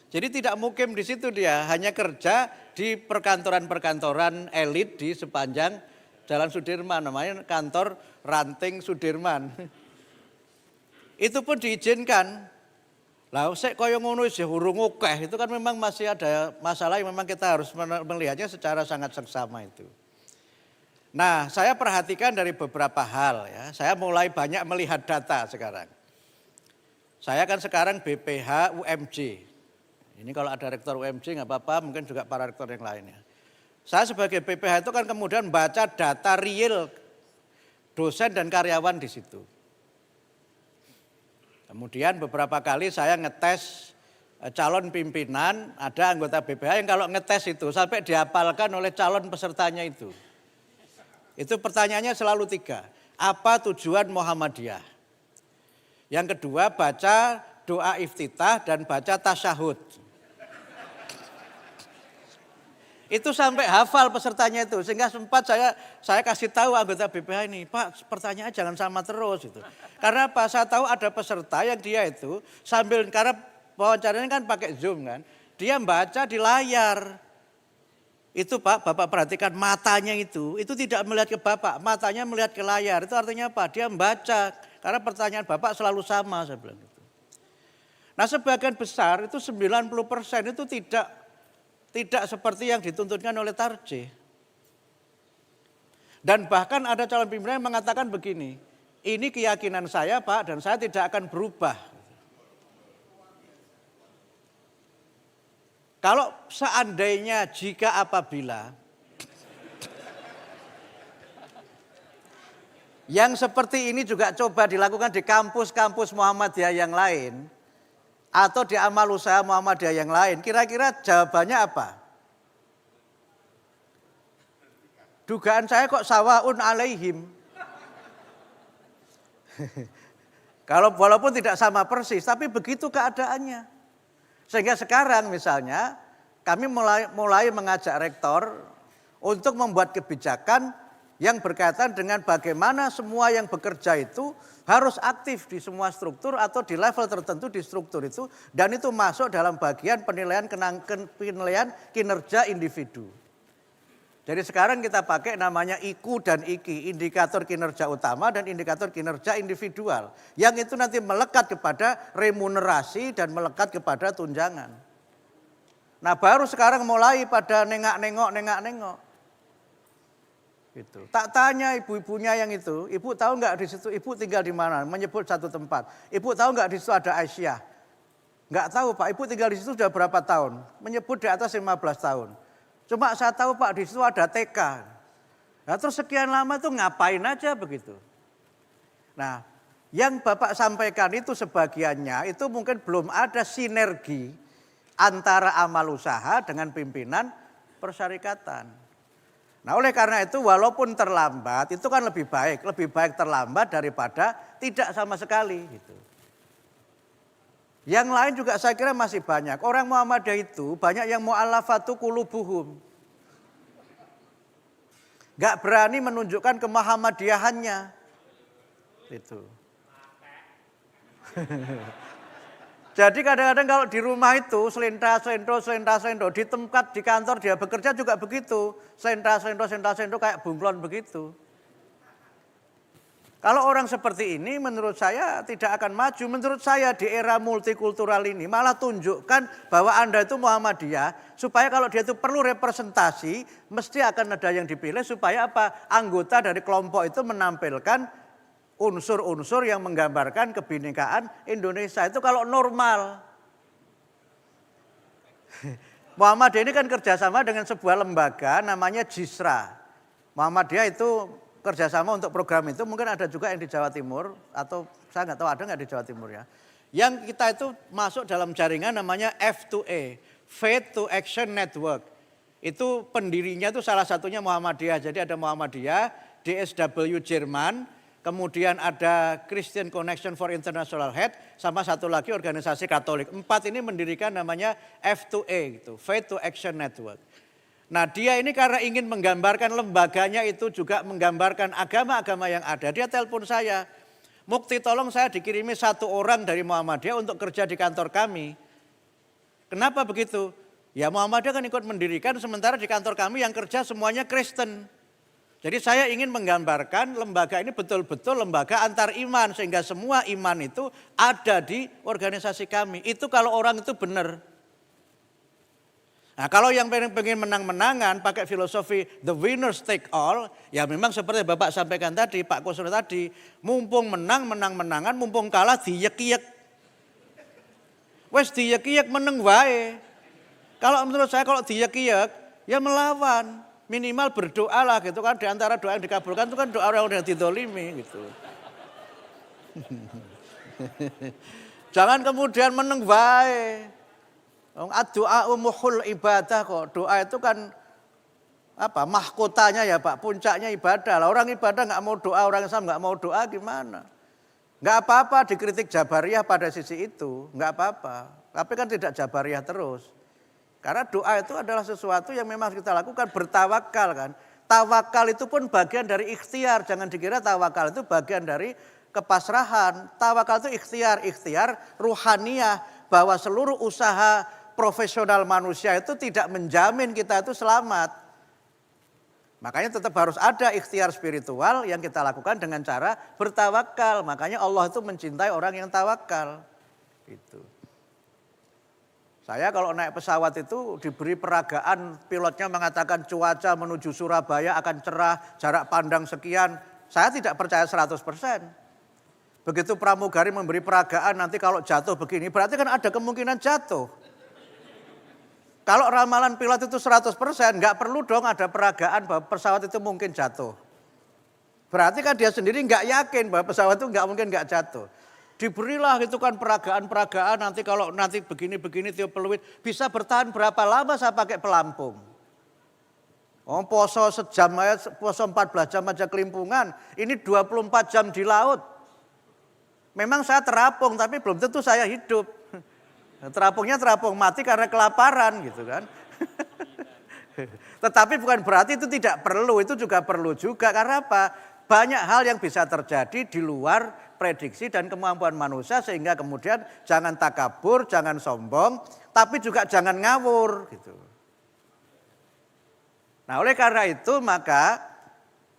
Jadi tidak mukim di situ dia, hanya kerja di perkantoran-perkantoran elit di sepanjang Jalan Sudirman, namanya kantor ranting Sudirman. Itu pun diizinkan. Lah sik kaya ngono wis urung akeh, itu kan memang masih ada masalah yang memang kita harus melihatnya secara sangat seksama itu. Nah, saya perhatikan dari beberapa hal ya. Saya mulai banyak melihat data sekarang. Saya kan sekarang BPH UMJ. Ini kalau ada rektor UMJ nggak apa-apa, mungkin juga para rektor yang lainnya. Saya sebagai BPH itu kan kemudian baca data real dosen dan karyawan di situ. Kemudian beberapa kali saya ngetes calon pimpinan, ada anggota BPH yang kalau ngetes itu sampai dihafalkan oleh calon pesertanya itu. Itu pertanyaannya selalu 3. Apa tujuan Muhammadiyah? Yang kedua baca doa iftitah dan baca tasyahud. Itu sampai hafal pesertanya itu, sehingga sempat saya kasih tahu anggota BPH ini, Pak pertanyaannya jangan sama terus itu. Karena apa? Saya tahu ada peserta yang dia itu sambil, karena wawancaranya kan pakai Zoom kan, dia membaca di layar. Itu Pak, Bapak perhatikan matanya itu tidak melihat ke Bapak, matanya melihat ke layar. Itu artinya apa? Dia membaca Karena pertanyaan Bapak selalu sama, saya bilang gitu. Nah sebagian besar itu 90% itu tidak seperti yang dituntutkan oleh Tarjih. Dan bahkan ada calon pimpinan yang mengatakan begini, ini keyakinan saya Pak dan saya tidak akan berubah. Kalau seandainya jika apabila yang seperti ini juga coba dilakukan di kampus-kampus Muhammadiyah yang lain atau di amal usaha Muhammadiyah yang lain, kira-kira jawabannya apa? Dugaan saya kok sawaun alaihim. Kalau walaupun tidak sama persis, tapi begitu keadaannya. Sehingga sekarang misalnya kami mulai mengajak rektor untuk membuat kebijakan yang berkaitan dengan bagaimana semua yang bekerja itu harus aktif di semua struktur atau di level tertentu di struktur itu. Dan itu masuk dalam bagian penilaian kinerja individu. Jadi sekarang kita pakai namanya IQ dan IKI, indikator kinerja utama dan indikator kinerja individual. Yang itu nanti melekat kepada remunerasi dan melekat kepada tunjangan. Nah baru sekarang mulai pada nengak-nengok. Gitu. Tak tanya ibu-ibunya yang itu, ibu tahu nggak di situ, ibu tinggal di mana? Menyebut satu tempat. Ibu tahu nggak di situ ada Aisyah? Nggak tahu Pak, ibu tinggal di situ sudah berapa tahun? Menyebut di atas 15 tahun. Cuma saya tahu Pak di situ ada TK. Nah terus sekian lama tuh ngapain aja begitu. Nah yang Bapak sampaikan itu sebagiannya itu mungkin belum ada sinergi antara amal usaha dengan pimpinan persyarikatan. Nah oleh karena itu walaupun terlambat itu kan lebih baik terlambat daripada tidak sama sekali gitu. Yang lain juga saya kira masih banyak. Orang Muhammadiyah itu banyak yang mu'allafatu qulubuhum. Gak berani menunjukkan kemuhammadiyahannya. Itu. Jadi kadang-kadang kalau di rumah itu selenta-selento, di tempat di kantor dia bekerja juga begitu. Selenta-selento kayak bunglon begitu. Kalau orang seperti ini menurut saya tidak akan maju. Menurut saya di era multikultural ini malah tunjukkan bahwa Anda itu Muhammadiyah. Supaya kalau dia itu perlu representasi mesti akan ada yang dipilih supaya apa? Anggota dari kelompok itu menampilkan unsur-unsur yang menggambarkan kebinekaan Indonesia. Itu kalau normal. Muhammadiyah ini kan kerjasama dengan sebuah lembaga namanya JISRA. Muhammadiyah itu kerjasama untuk program itu mungkin ada juga yang di Jawa Timur atau saya nggak tahu ada nggak di Jawa Timur ya. Yang kita itu masuk dalam jaringan namanya F2A, Faith to Action Network. Itu pendirinya itu salah satunya Muhammadiyah. Jadi ada Muhammadiyah, DSW Jerman, kemudian ada Christian Connection for International Health, sama satu lagi organisasi Katolik. 4 ini mendirikan namanya F2A gitu, Faith to Action Network. Nah dia ini karena ingin menggambarkan lembaganya itu juga menggambarkan agama-agama yang ada. Dia telepon saya, Mukti tolong saya dikirimi 1 orang dari Muhammadiyah untuk kerja di kantor kami. Kenapa begitu? Ya Muhammadiyah kan ikut mendirikan sementara di kantor kami yang kerja semuanya Kristen. Jadi saya ingin menggambarkan lembaga ini betul-betul lembaga antar iman. Sehingga semua iman itu ada di organisasi kami. Itu kalau orang itu benar. Nah kalau yang pengen menang-menangan pakai filosofi the winners take all, ya memang seperti Bapak sampaikan tadi, Pak Kusno tadi, mumpung menang-menangan, mumpung kalah diyek-yek. Wes diyek-yek meneng wae. Kalau menurut saya kalau diyek-yek, ya melawan. Minimal berdoa lah gitu kan, di antara doa yang dikabulkan itu kan doa orang yang didolimi gitu. Jangan kemudian meneng wae. Doa muhul ibadah kok. Doa itu kan apa? Mahkotanya ya Pak, puncaknya ibadah. Lah orang ibadah nggak mau doa, orang Islam nggak mau doa gimana? Nggak apa-apa dikritik Jabariyah pada sisi itu, nggak apa-apa. Tapi kan tidak Jabariyah terus. Karena doa itu adalah sesuatu yang memang kita lakukan, bertawakal kan. Tawakal itu pun bagian dari ikhtiar. Jangan dikira tawakal itu bagian dari kepasrahan. Tawakal itu ikhtiar ruhaniyah. Bahwa seluruh usaha profesional manusia itu tidak menjamin kita itu selamat. Makanya tetap harus ada ikhtiar spiritual yang kita lakukan dengan cara bertawakal. Makanya Allah itu mencintai orang yang tawakal. Itu. Saya kalau naik pesawat itu diberi peragaan, pilotnya mengatakan cuaca menuju Surabaya akan cerah, jarak pandang sekian. Saya tidak percaya 100%. Begitu pramugari memberi peragaan, nanti kalau jatuh begini, berarti kan ada kemungkinan jatuh. Kalau ramalan pilot itu 100%, nggak perlu dong ada peragaan bahwa pesawat itu mungkin jatuh. Berarti kan dia sendiri nggak yakin bahwa pesawat itu nggak mungkin nggak jatuh. Diberilah gitu kan peragaan-peragaan, nanti kalau nanti begini-begini tiup peluit, bisa bertahan berapa lama saya pakai pelampung. Oh poso sejam aja, poso 14 jam aja kelimpungan, ini 24 jam di laut. Memang saya terapung, tapi belum tentu saya hidup. Terapungnya terapung mati karena kelaparan gitu kan. Tetapi bukan berarti itu tidak perlu, itu juga perlu juga. Karena apa? Banyak hal yang bisa terjadi di luar prediksi dan kemampuan manusia, sehingga kemudian jangan takabur, jangan sombong, tapi juga jangan ngawur gitu. Nah oleh karena itu maka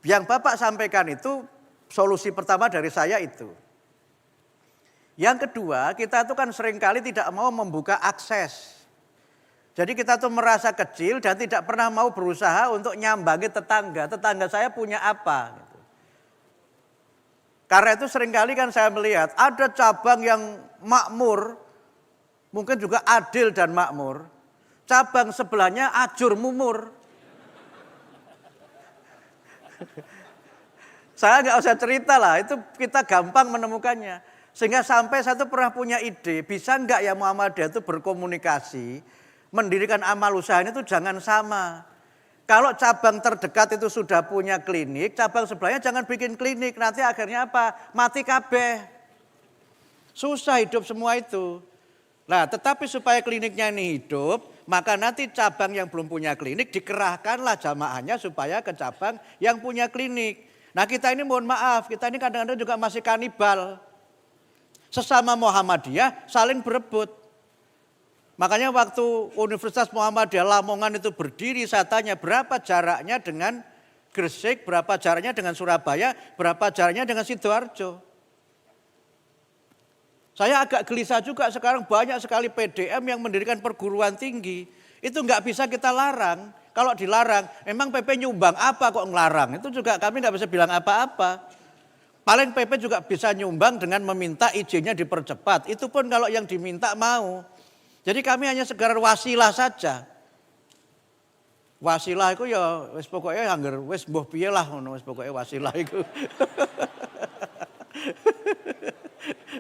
yang Bapak sampaikan itu solusi pertama dari saya itu. Yang kedua, kita itu kan seringkali tidak mau membuka akses. Jadi kita tuh merasa kecil dan tidak pernah mau berusaha untuk nyambangi tetangga. Tetangga saya punya apa? Gitu. Karena itu seringkali kan saya melihat ada cabang yang makmur, mungkin juga adil dan makmur. Cabang sebelahnya ajur mumur. Saya nggak usah cerita lah, itu kita gampang menemukannya. Sehingga sampai saya tuh pernah punya ide, bisa enggak ya Muhammadiyah itu berkomunikasi, mendirikan amal usaha itu jangan sama. Kalau cabang terdekat itu sudah punya klinik, cabang sebelahnya jangan bikin klinik, nanti akhirnya apa? Mati kabeh. Susah hidup semua itu. Nah tetapi supaya kliniknya ini hidup, maka nanti cabang yang belum punya klinik dikerahkanlah jamaahnya supaya ke cabang yang punya klinik. Nah kita ini mohon maaf, kita ini kadang-kadang juga masih kanibal. Sesama Muhammadiyah saling berebut. Makanya waktu Universitas Muhammadiyah Lamongan itu berdiri, saya tanya berapa jaraknya dengan Gresik, berapa jaraknya dengan Surabaya, berapa jaraknya dengan Sidoarjo. Saya agak gelisah juga sekarang banyak sekali PDM yang mendirikan perguruan tinggi. Itu nggak bisa kita larang. Kalau dilarang, emang PP nyumbang apa kok ngelarang? Itu juga kami nggak bisa bilang apa-apa. Paling PP juga bisa nyumbang dengan meminta izinnya dipercepat. Itu pun kalau yang diminta mau. Jadi kami hanya sekedar wasilah saja. Wasilah itu ya wis pokoknya anggar wis mbuh piye lah ngono wis pokoke wasilah iku.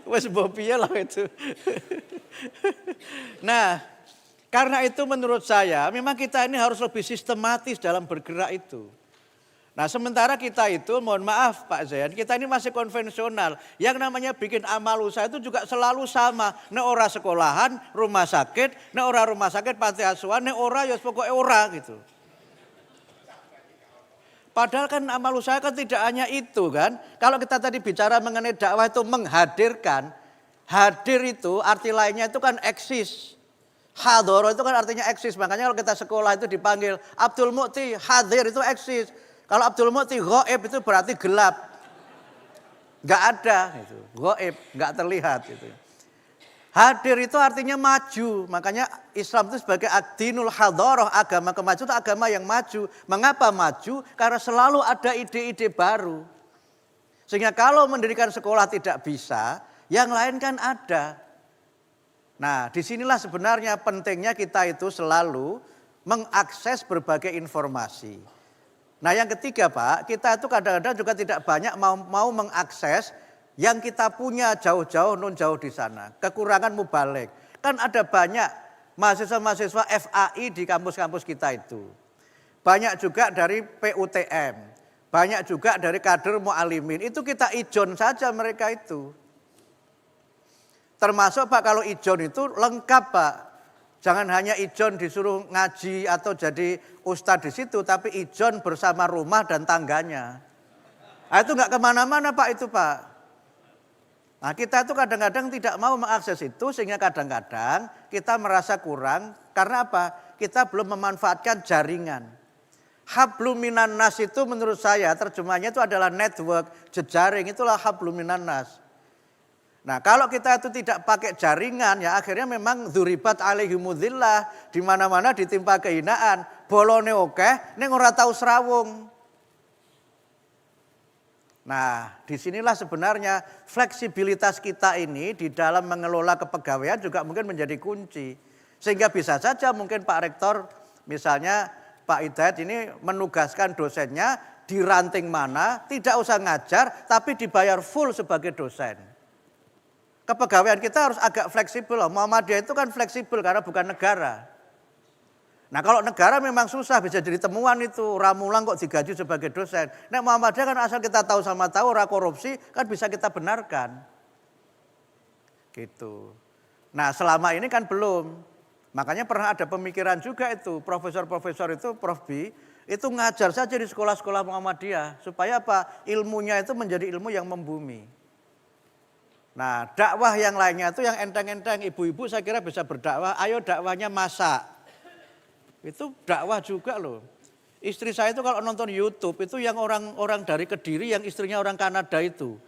Wis mbuh piye lah itu. Nah, karena itu menurut saya memang kita ini harus lebih sistematis dalam bergerak itu. Nah sementara kita itu mohon maaf Pak Zayan, kita ini masih konvensional. Yang namanya bikin amal usaha itu juga selalu sama. Nek ora sekolahan, rumah sakit, nek ora rumah sakit panti asuhan, nek ora ya pokoknya ora gitu. Padahal kan amal usaha kan tidak hanya itu kan. Kalau kita tadi bicara mengenai dakwah itu menghadirkan, hadir itu arti lainnya itu kan eksis. Hadoro itu kan artinya eksis. Makanya kalau kita sekolah itu dipanggil Abdul Mu'ti, hadir itu eksis. Kalau Abdul Mu'ti ghaib itu berarti gelap. Enggak ada itu. Ghaib, enggak terlihat itu. Hadir itu artinya maju. Makanya Islam itu sebagai ad-dinul hadharah, agama kemajuan itu agama yang maju. Mengapa maju? Karena selalu ada ide-ide baru. Sehingga kalau mendirikan sekolah tidak bisa, yang lain kan ada. Nah, disinilah sebenarnya pentingnya kita itu selalu mengakses berbagai informasi. Nah yang ketiga Pak, kita itu kadang-kadang juga tidak banyak mau mengakses yang kita punya jauh-jauh jauh di sana. Kekurangan mubalik. Kan ada banyak mahasiswa-mahasiswa FAI di kampus-kampus kita itu. Banyak juga dari PUTM. Banyak juga dari kader mu'alimin. Itu kita ijon saja mereka itu. Termasuk Pak kalau ijon itu lengkap Pak. Jangan hanya ijon disuruh ngaji atau jadi ustadz di situ, tapi ijon bersama rumah dan tangganya. Nah, itu nggak kemana-mana Pak itu Pak. Nah kita itu kadang-kadang tidak mau mengakses itu sehingga kadang-kadang kita merasa kurang. Karena apa? Kita belum memanfaatkan jaringan. Hablum minan nas itu menurut saya terjemahnya itu adalah network, jejaring, itulah hablum minan nas. Nah kalau kita itu tidak pakai jaringan ya akhirnya memang dzuribat alaihimudillah, di mana-mana ditimpa kehinaan, bolone okeh ning ora tau srawung. Nah disinilah sebenarnya fleksibilitas kita ini di dalam mengelola kepegawaian juga mungkin menjadi kunci. Sehingga bisa saja mungkin Pak Rektor misalnya Pak Hidayat ini menugaskan dosennya di ranting mana, tidak usah ngajar tapi dibayar full sebagai dosen. Kepegawaian kita harus agak fleksibel. Muhammadiyah itu kan fleksibel karena bukan negara. Nah kalau negara memang susah bisa jadi temuan itu. Ramulang kok digaji sebagai dosen. Nah Muhammadiyah kan asal kita tahu sama tahu, ora korupsi kan bisa kita benarkan. Gitu. Nah selama ini kan belum. Makanya pernah ada pemikiran juga itu. Profesor-profesor itu, Prof B, itu ngajar saja di sekolah-sekolah Muhammadiyah. Supaya apa? Ilmunya itu menjadi ilmu yang membumi. Nah dakwah yang lainnya itu yang enteng-enteng, ibu-ibu saya kira bisa berdakwah, ayo dakwahnya masak. Itu dakwah juga loh. Istri saya itu kalau nonton YouTube itu yang orang dari Kediri yang istrinya orang Kanada itu.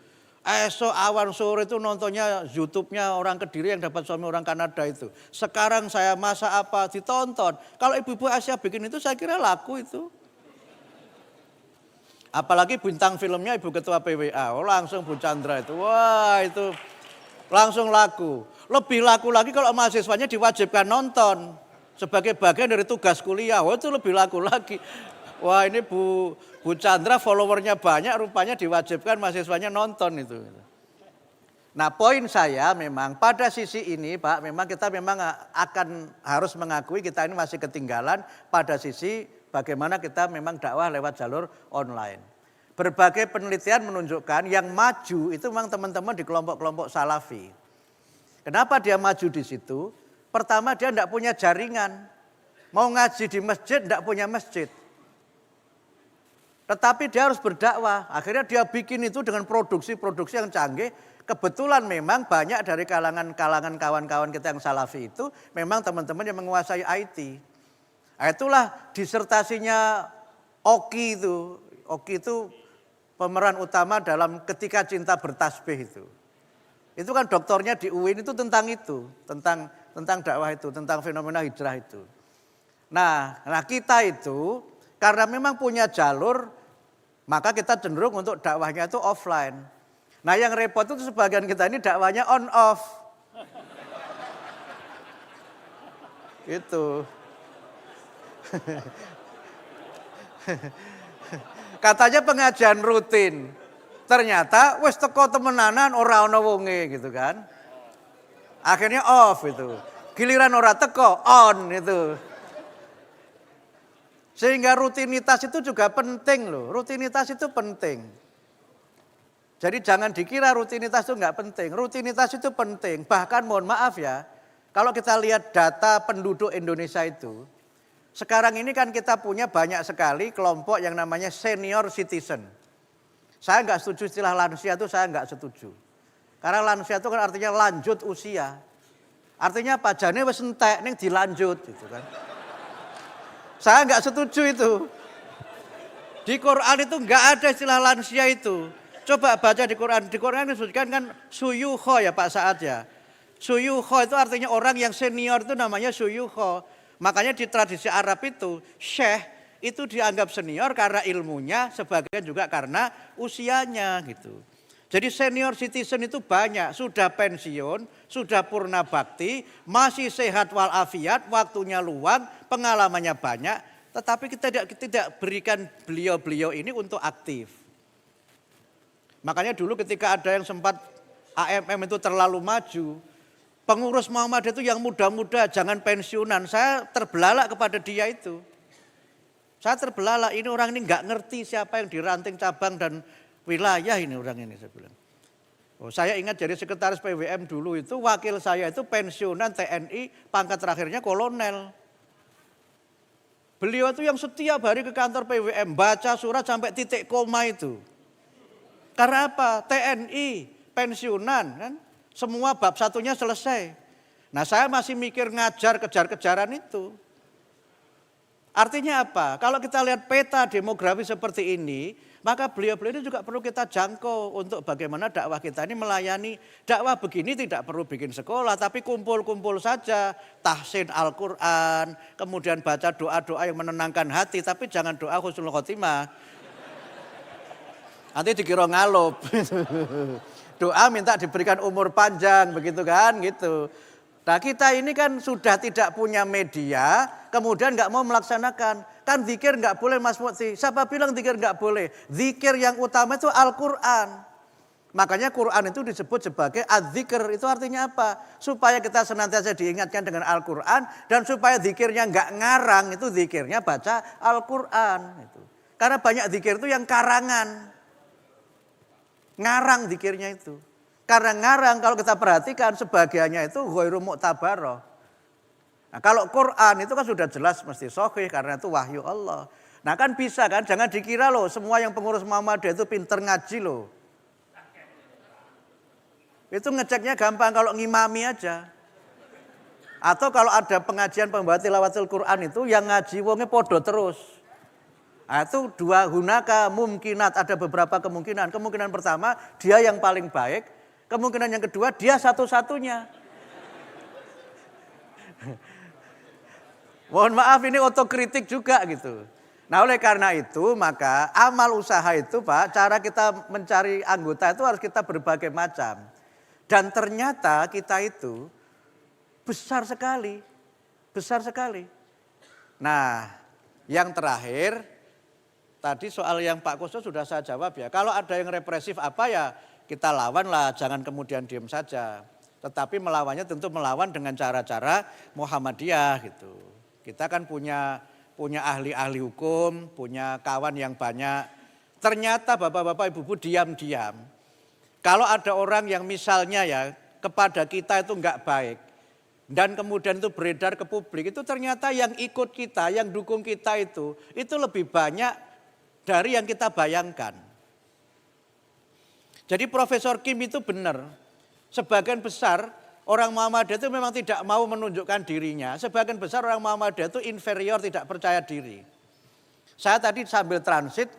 Esok awan sore itu nontonnya YouTube-nya orang Kediri yang dapat suami orang Kanada itu. Sekarang saya masak apa ditonton. Kalau ibu-ibu Asia bikin itu saya kira laku itu. Apalagi bintang filmnya Ibu Ketua PWA, langsung Bu Chandra itu. Wah itu langsung laku. Lebih laku lagi kalau mahasiswanya diwajibkan nonton. Sebagai bagian dari tugas kuliah, wah itu lebih laku lagi. Wah ini Bu Chandra followernya banyak, rupanya diwajibkan mahasiswanya nonton itu. Nah poin saya memang pada sisi ini Pak, memang kita memang akan harus mengakui kita ini masih ketinggalan pada sisi bagaimana kita memang dakwah lewat jalur online. Berbagai penelitian menunjukkan yang maju itu memang teman-teman di kelompok-kelompok salafi. Kenapa dia maju di situ? Pertama dia tidak punya jaringan. Mau ngaji di masjid tidak punya masjid. Tetapi dia harus berdakwah. Akhirnya dia bikin itu dengan produksi-produksi yang canggih. Kebetulan memang banyak dari kalangan kawan-kawan kita yang salafi itu memang teman-teman yang menguasai IT. Nah, itulah disertasinya Oki itu. Oki itu pemeran utama dalam Ketika Cinta Bertasbih itu. Itu kan doktornya di UIN itu, tentang dakwah itu, tentang fenomena hijrah itu. Nah kita itu karena memang punya jalur, maka kita cenderung untuk dakwahnya itu offline. Nah yang repot itu sebagian kita ini dakwahnya on off. Itu. Katanya pengajian rutin. Ternyata wis teko temenanan ora ana wonge gitu kan. Akhirnya off itu. Giliran ora teko on itu. Sehingga rutinitas itu juga penting loh. Rutinitas itu penting. Jadi jangan dikira rutinitas itu enggak penting. Rutinitas itu penting. Bahkan mohon maaf ya. Kalau kita lihat data penduduk Indonesia itu. Sekarang ini kan kita punya banyak sekali kelompok yang namanya senior citizen. Saya enggak setuju istilah lansia itu, saya enggak setuju. Karena lansia itu kan artinya lanjut usia. Artinya apa? Jane wis entek ning dilanjut gitu kan. Saya enggak setuju itu. Di Quran itu enggak ada istilah lansia itu. Coba baca di Quran. Di Quran disebutkan kan suyukho ya Pak Saad ya. Suyukho itu artinya orang yang senior itu namanya suyukho. Makanya di tradisi Arab itu syekh itu dianggap senior karena ilmunya, sebagian juga karena usianya gitu. Jadi senior citizen itu banyak, sudah pensiun, sudah purna bakti, masih sehat walafiat, waktunya luang, pengalamannya banyak, tetapi kita tidak berikan beliau-beliau ini untuk aktif. Makanya dulu ketika ada yang sempat AMM itu terlalu maju, pengurus Muhammadiyah itu yang muda-muda, jangan pensiunan, saya terbelalak kepada dia itu. Saya terbelalak, ini orang ini nggak ngerti siapa yang diranting cabang dan wilayah ini orang ini, saya bilang. Oh, saya ingat jadi sekretaris PWM dulu itu, wakil saya itu pensiunan TNI, pangkat terakhirnya kolonel. Beliau itu yang setiap hari ke kantor PWM, baca surat sampai titik koma itu. Karena apa? TNI, pensiunan kan, semua bab satunya selesai. Nah saya masih mikir ngajar kejar-kejaran itu. Artinya apa? Kalau kita lihat peta demografi seperti ini, maka beliau-beliau ini juga perlu kita jangkau untuk bagaimana dakwah kita ini melayani. Dakwah begini tidak perlu bikin sekolah, tapi kumpul-kumpul saja, tahsin Al-Quran, kemudian baca doa-doa yang menenangkan hati, tapi jangan doa husnul khotimah. Nanti dikira ngalup. Doa minta diberikan umur panjang, begitu kan, gitu. Nah kita ini kan sudah tidak punya media, kemudian nggak mau melaksanakan. Kan zikir nggak boleh Mas Mukti. Siapa bilang zikir nggak boleh? Zikir yang utama itu Al-Quran. Makanya Quran itu disebut sebagai az-zikr. Itu artinya apa? Supaya kita senantiasa diingatkan dengan Al-Quran. Dan supaya zikirnya nggak ngarang, itu zikirnya baca Al-Quran. Karena banyak zikir itu yang karangan. Ngarang zikirnya itu. Karena ngarang kalau kita perhatikan sebagiannya itu ghairu mu'tabarah. Nah kalau Quran itu kan sudah jelas mesti sahih karena itu wahyu Allah. Nah kan bisa kan, jangan dikira loh semua yang pengurus Muhammadiyah itu pinter ngaji loh. Itu ngeceknya gampang kalau ngimami aja. Atau kalau ada pengajian pembawa tilawatul Quran itu yang ngaji wongnya podo terus. Nah itu dua hunaka mungkinat, ada beberapa kemungkinan. Kemungkinan pertama dia yang paling baik, kemungkinan yang kedua dia satu-satunya. Mohon maaf ini otokritik juga gitu. Nah oleh karena itu maka amal usaha itu Pak, cara kita mencari anggota itu harus kita berbagai macam. Dan ternyata kita itu besar sekali, besar sekali. Nah yang terakhir, tadi soal yang Pak Koso sudah saya jawab ya. Kalau ada yang represif apa ya kita lawan lah, jangan kemudian diem saja. Tetapi melawannya tentu melawan dengan cara-cara Muhammadiyah gitu. Kita kan punya ahli-ahli hukum, punya kawan yang banyak. Ternyata bapak-bapak ibu-ibu diam-diam. Kalau ada orang yang misalnya ya kepada kita itu enggak baik. Dan kemudian itu beredar ke publik, itu ternyata yang ikut kita, yang dukung kita itu lebih banyak dari yang kita bayangkan. Jadi Profesor Kim itu benar, sebagian besar orang Muhammadiyah itu memang tidak mau menunjukkan dirinya. Sebagian besar orang Muhammadiyah itu inferior, tidak percaya diri. Saya tadi sambil transit,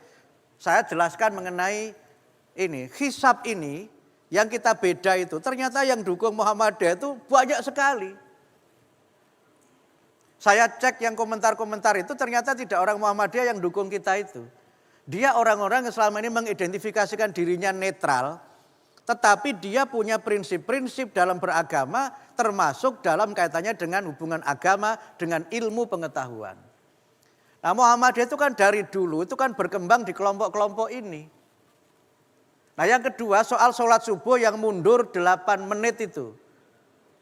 saya jelaskan mengenai ini, hisab ini yang kita beda itu. Ternyata yang dukung Muhammadiyah itu banyak sekali. Saya cek yang komentar-komentar itu ternyata tidak orang Muhammadiyah yang dukung kita itu. Dia orang-orang yang selama ini mengidentifikasikan dirinya netral, tetapi dia punya prinsip-prinsip dalam beragama termasuk dalam kaitannya dengan hubungan agama dengan ilmu pengetahuan. Nah Muhammadiyah itu kan dari dulu itu kan berkembang di kelompok-kelompok ini. Nah yang kedua soal sholat subuh yang mundur 8 menit itu.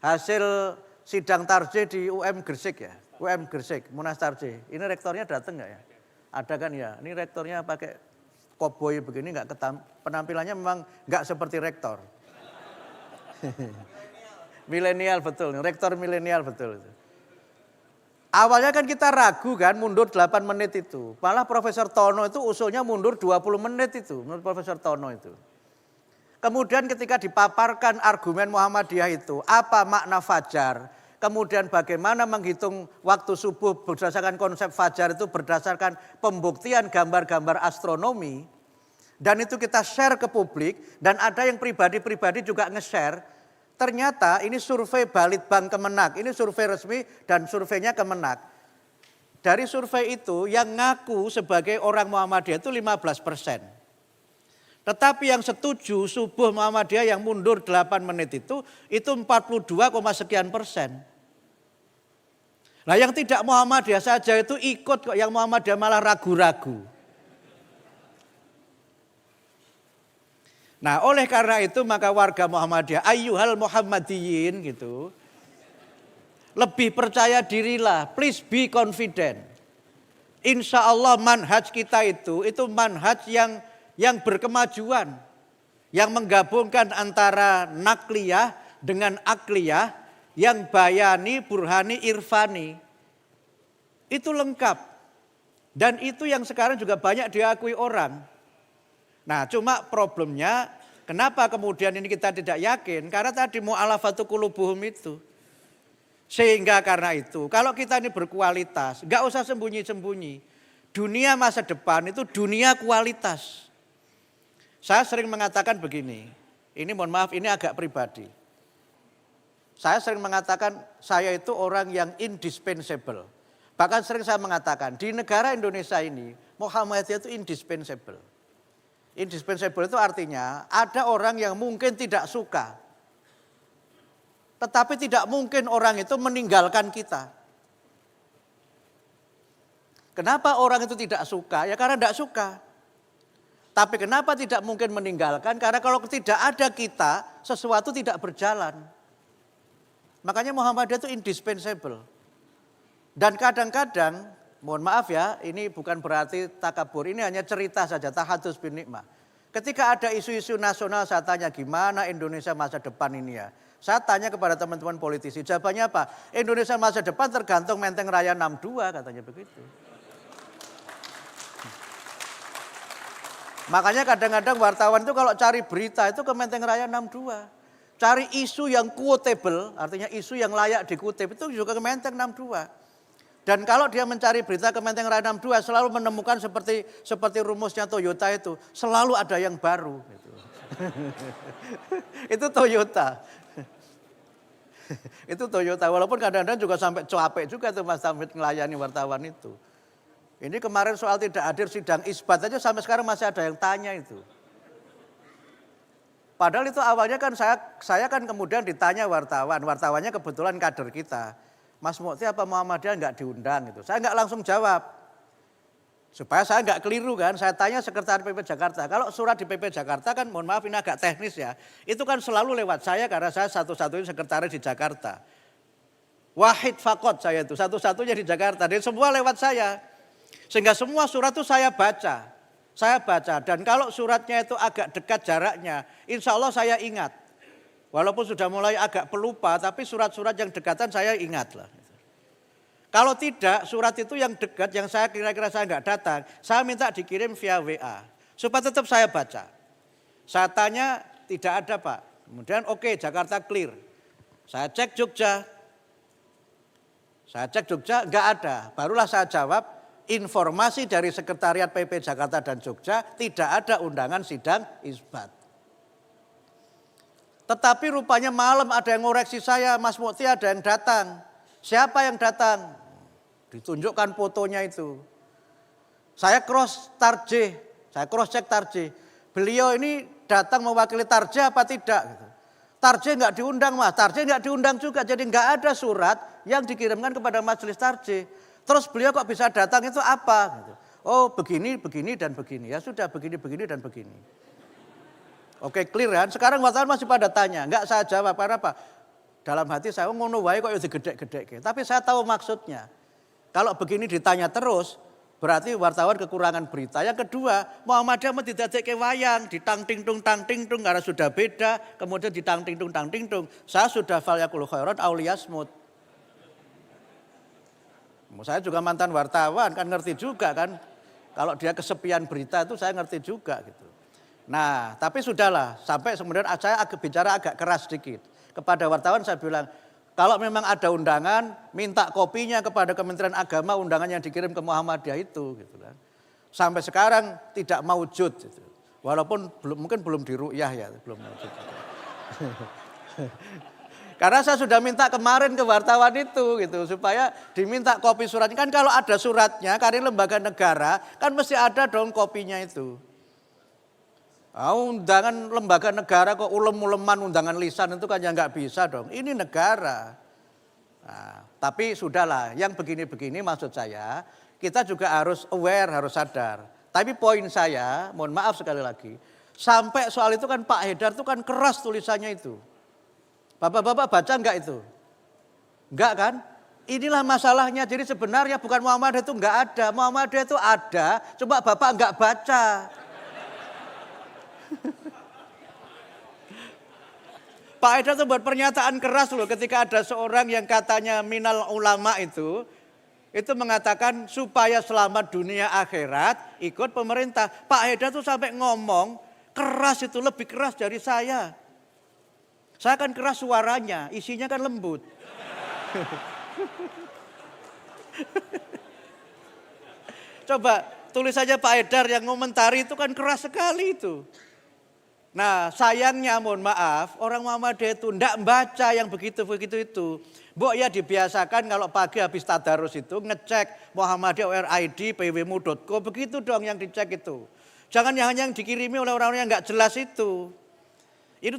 Hasil sidang tarjih di UM Gresik ya. UM Gresik, Munas Tarjih. Ini rektornya datang nggak ya? Ada kan ya, ini rektornya pakai koboi begini, nggak penampilannya memang nggak seperti rektor. Milenial betul, rektor milenial betul. Awalnya kan kita ragu kan mundur 8 menit itu. Malah Profesor Tono itu usulnya mundur 20 menit itu, menurut Profesor Tono itu. Kemudian ketika dipaparkan argumen Muhammadiyah itu, apa makna fajar? Kemudian bagaimana menghitung waktu subuh berdasarkan konsep fajar itu berdasarkan pembuktian gambar-gambar astronomi. Dan itu kita share ke publik dan ada yang pribadi-pribadi juga nge-share. Ternyata ini survei Balitbank Kemenak, ini survei resmi dan surveinya Kemenak. Dari survei itu yang ngaku sebagai orang Muhammadiyah itu 15%. Tetapi yang setuju subuh Muhammadiyah yang mundur 8 menit itu 42, sekian persen. Nah yang tidak Muhammadiyah saja itu ikut kok, yang Muhammadiyah malah ragu-ragu. Nah oleh karena itu maka warga Muhammadiyah ayyuhal Muhammadiyin gitu. Lebih percaya dirilah, please be confident. Insya Allah manhaj kita itu manhaj yang berkemajuan. Yang menggabungkan antara nakliyah dengan akliyah. Yang bayani, burhani, irfani. Itu lengkap. Dan itu yang sekarang juga banyak diakui orang. Nah cuma problemnya kenapa kemudian ini kita tidak yakin. Karena tadi mu'alafatu qulubuhum itu. Sehingga karena itu, kalau kita ini berkualitas, nggak usah sembunyi-sembunyi. Dunia masa depan itu dunia kualitas. Saya sering mengatakan begini, ini mohon maaf, ini agak pribadi. Saya sering mengatakan saya itu orang yang indispensable. Bahkan sering saya mengatakan di negara Indonesia ini Muhammadiyah itu indispensable. Indispensable itu artinya ada orang yang mungkin tidak suka. Tetapi tidak mungkin orang itu meninggalkan kita. Kenapa orang itu tidak suka? Ya karena tidak suka. Tapi kenapa tidak mungkin meninggalkan? Karena kalau tidak ada kita, sesuatu tidak berjalan. Makanya Muhammadiyah itu indispensable. Dan kadang-kadang, mohon maaf ya, ini bukan berarti takabur, ini hanya cerita saja, tahadus bin nikmah. Ketika ada isu-isu nasional saya tanya gimana Indonesia masa depan ini ya. Saya tanya kepada teman-teman politisi, jawabannya apa? Indonesia masa depan tergantung Menteng Raya 62 katanya begitu. Makanya kadang-kadang wartawan itu kalau cari berita itu ke Menteng Raya 62. Cari isu yang quotable, artinya isu yang layak dikutip itu juga ke Menteng 62. Dan kalau dia mencari berita ke Menteng Raya 62 selalu menemukan seperti rumusnya Toyota itu, selalu ada yang baru. Gitu. Itu Toyota. Itu Toyota, walaupun kadang-kadang juga sampai capek juga tuh Mas Tamit melayani wartawan itu. Ini kemarin soal tidak hadir sidang isbat aja sampai sekarang masih ada yang tanya itu. Padahal itu awalnya kan saya kan kemudian ditanya wartawannya kebetulan kader kita. Mas Mukti apa Muhammadiyah enggak diundang gitu. Saya enggak langsung jawab. Supaya saya enggak keliru kan, saya tanya Sekretariat PP Jakarta. Kalau surat di PP Jakarta kan mohon maaf ini agak teknis ya. Itu kan selalu lewat saya karena saya satu-satunya sekretaris di Jakarta. Wahid fakot saya itu, satu-satunya di Jakarta. Dan semua lewat saya. Sehingga semua surat itu saya baca. Saya baca dan kalau suratnya itu agak dekat jaraknya, insya Allah saya ingat. Walaupun sudah mulai agak pelupa tapi surat-surat yang dekatan saya ingat lah. Kalau tidak, surat itu yang dekat, yang saya kira-kira saya nggak datang, saya minta dikirim via WA. Supaya tetap saya baca. Saya tanya, tidak ada Pak. Kemudian oke, Jakarta clear. Saya cek Jogja. Nggak ada. Barulah saya jawab, informasi dari Sekretariat PP Jakarta dan Jogja, tidak ada undangan sidang isbat. Tetapi rupanya malam ada yang ngoreksi saya, Mas Mukti ada yang datang. Siapa yang datang? Ditunjukkan fotonya itu. Saya cross check Tarje. Beliau ini datang mewakili Tarje apa tidak? Tarje enggak diundang Mas, Tarje enggak diundang juga. Jadi enggak ada surat yang dikirimkan kepada majelis Tarje. Terus beliau kok bisa datang itu apa? Oh begini dan begini. Ya sudah begini dan begini. Oke clear kan? Sekarang wartawan masih pada tanya. Enggak saya jawab karena apa? Dalam hati saya ngono wae kok digedek-gedek. Tapi saya tahu maksudnya. Kalau begini ditanya terus, berarti wartawan kekurangan berita. Yang kedua, Muhammadiyah mau didadekke wayang, ditang ting tung karena sudah beda, kemudian ditang ting tung. Saya sudah falyakul khairan auliyasmut. Saya juga mantan wartawan, kan ngerti juga kan. Kalau dia kesepian berita itu saya ngerti juga gitu. Nah, tapi sudahlah, sampai kemudian saya bicara agak keras sedikit. Kepada wartawan saya bilang, kalau memang ada undangan, minta kopinya kepada Kementerian Agama, undangan yang dikirim ke Muhammadiyah itu. Gitu kan. Sampai sekarang tidak maujud. Gitu. Walaupun mungkin belum diru'yah ya, belum maujud. Karena saya sudah minta kemarin ke wartawan itu gitu, supaya diminta kopi suratnya. Kan kalau ada suratnya, karena lembaga negara, kan mesti ada dong kopinya itu. Undangan lembaga negara kok ulem-uleman undangan lisan itu kan ya nggak bisa dong. Ini negara. Nah, tapi sudahlah, yang begini-begini maksud saya, kita juga harus aware, harus sadar. Tapi poin saya, mohon maaf sekali lagi, sampai soal itu kan Pak Haidar itu kan keras tulisannya itu. Bapak-bapak baca enggak itu? Enggak kan? Inilah masalahnya, jadi sebenarnya bukan Muhammadiyah itu enggak ada. Muhammadiyah itu ada, cuma Bapak enggak baca. Pak Haidar itu buat pernyataan keras loh ketika ada seorang yang katanya minal ulama itu mengatakan supaya selamat dunia akhirat ikut pemerintah. Pak Haidar itu sampai ngomong keras itu lebih keras dari saya. Saya kan keras suaranya, isinya kan lembut. Coba tulis saja Pak Haidar yang komentari itu kan keras sekali itu. Nah sayangnya mohon maaf orang Muhammadiyah itu tidak membaca yang begitu-begitu itu. Mbok ya dibiasakan kalau pagi habis tadarus itu ngecek Muhammadiyah ORID, pwmu.co, begitu dong yang dicek itu. Jangan yang dikirimi oleh orang-orang yang nggak jelas itu. Itu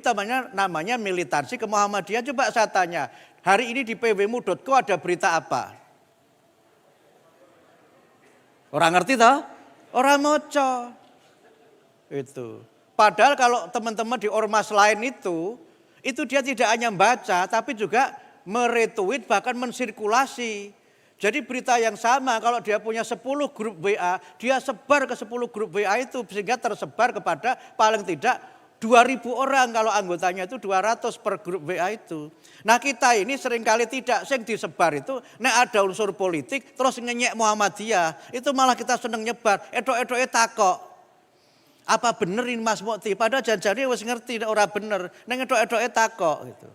namanya militansi ke Muhammadiyah. Coba saya tanya, hari ini di pwmu.co ada berita apa? Orang ngerti toh? Orang moco. Itu. Padahal kalau teman-teman di ormas lain itu dia tidak hanya membaca tapi juga meretweet bahkan mensirkulasi. Jadi berita yang sama kalau dia punya 10 grup WA, dia sebar ke 10 grup WA itu sehingga tersebar kepada paling tidak 2.000 orang kalau anggotanya itu 200 per grup WA itu. Nah kita ini seringkali tidak, yang disebar itu nek ada unsur politik terus ngenyek Muhammadiyah, itu malah kita seneng nyebar, edok-edoknya takok. Apa bener ini Mas Mukti? Padahal janjane wis ngerti nek ora bener, nek edok-edoknya takok gitu.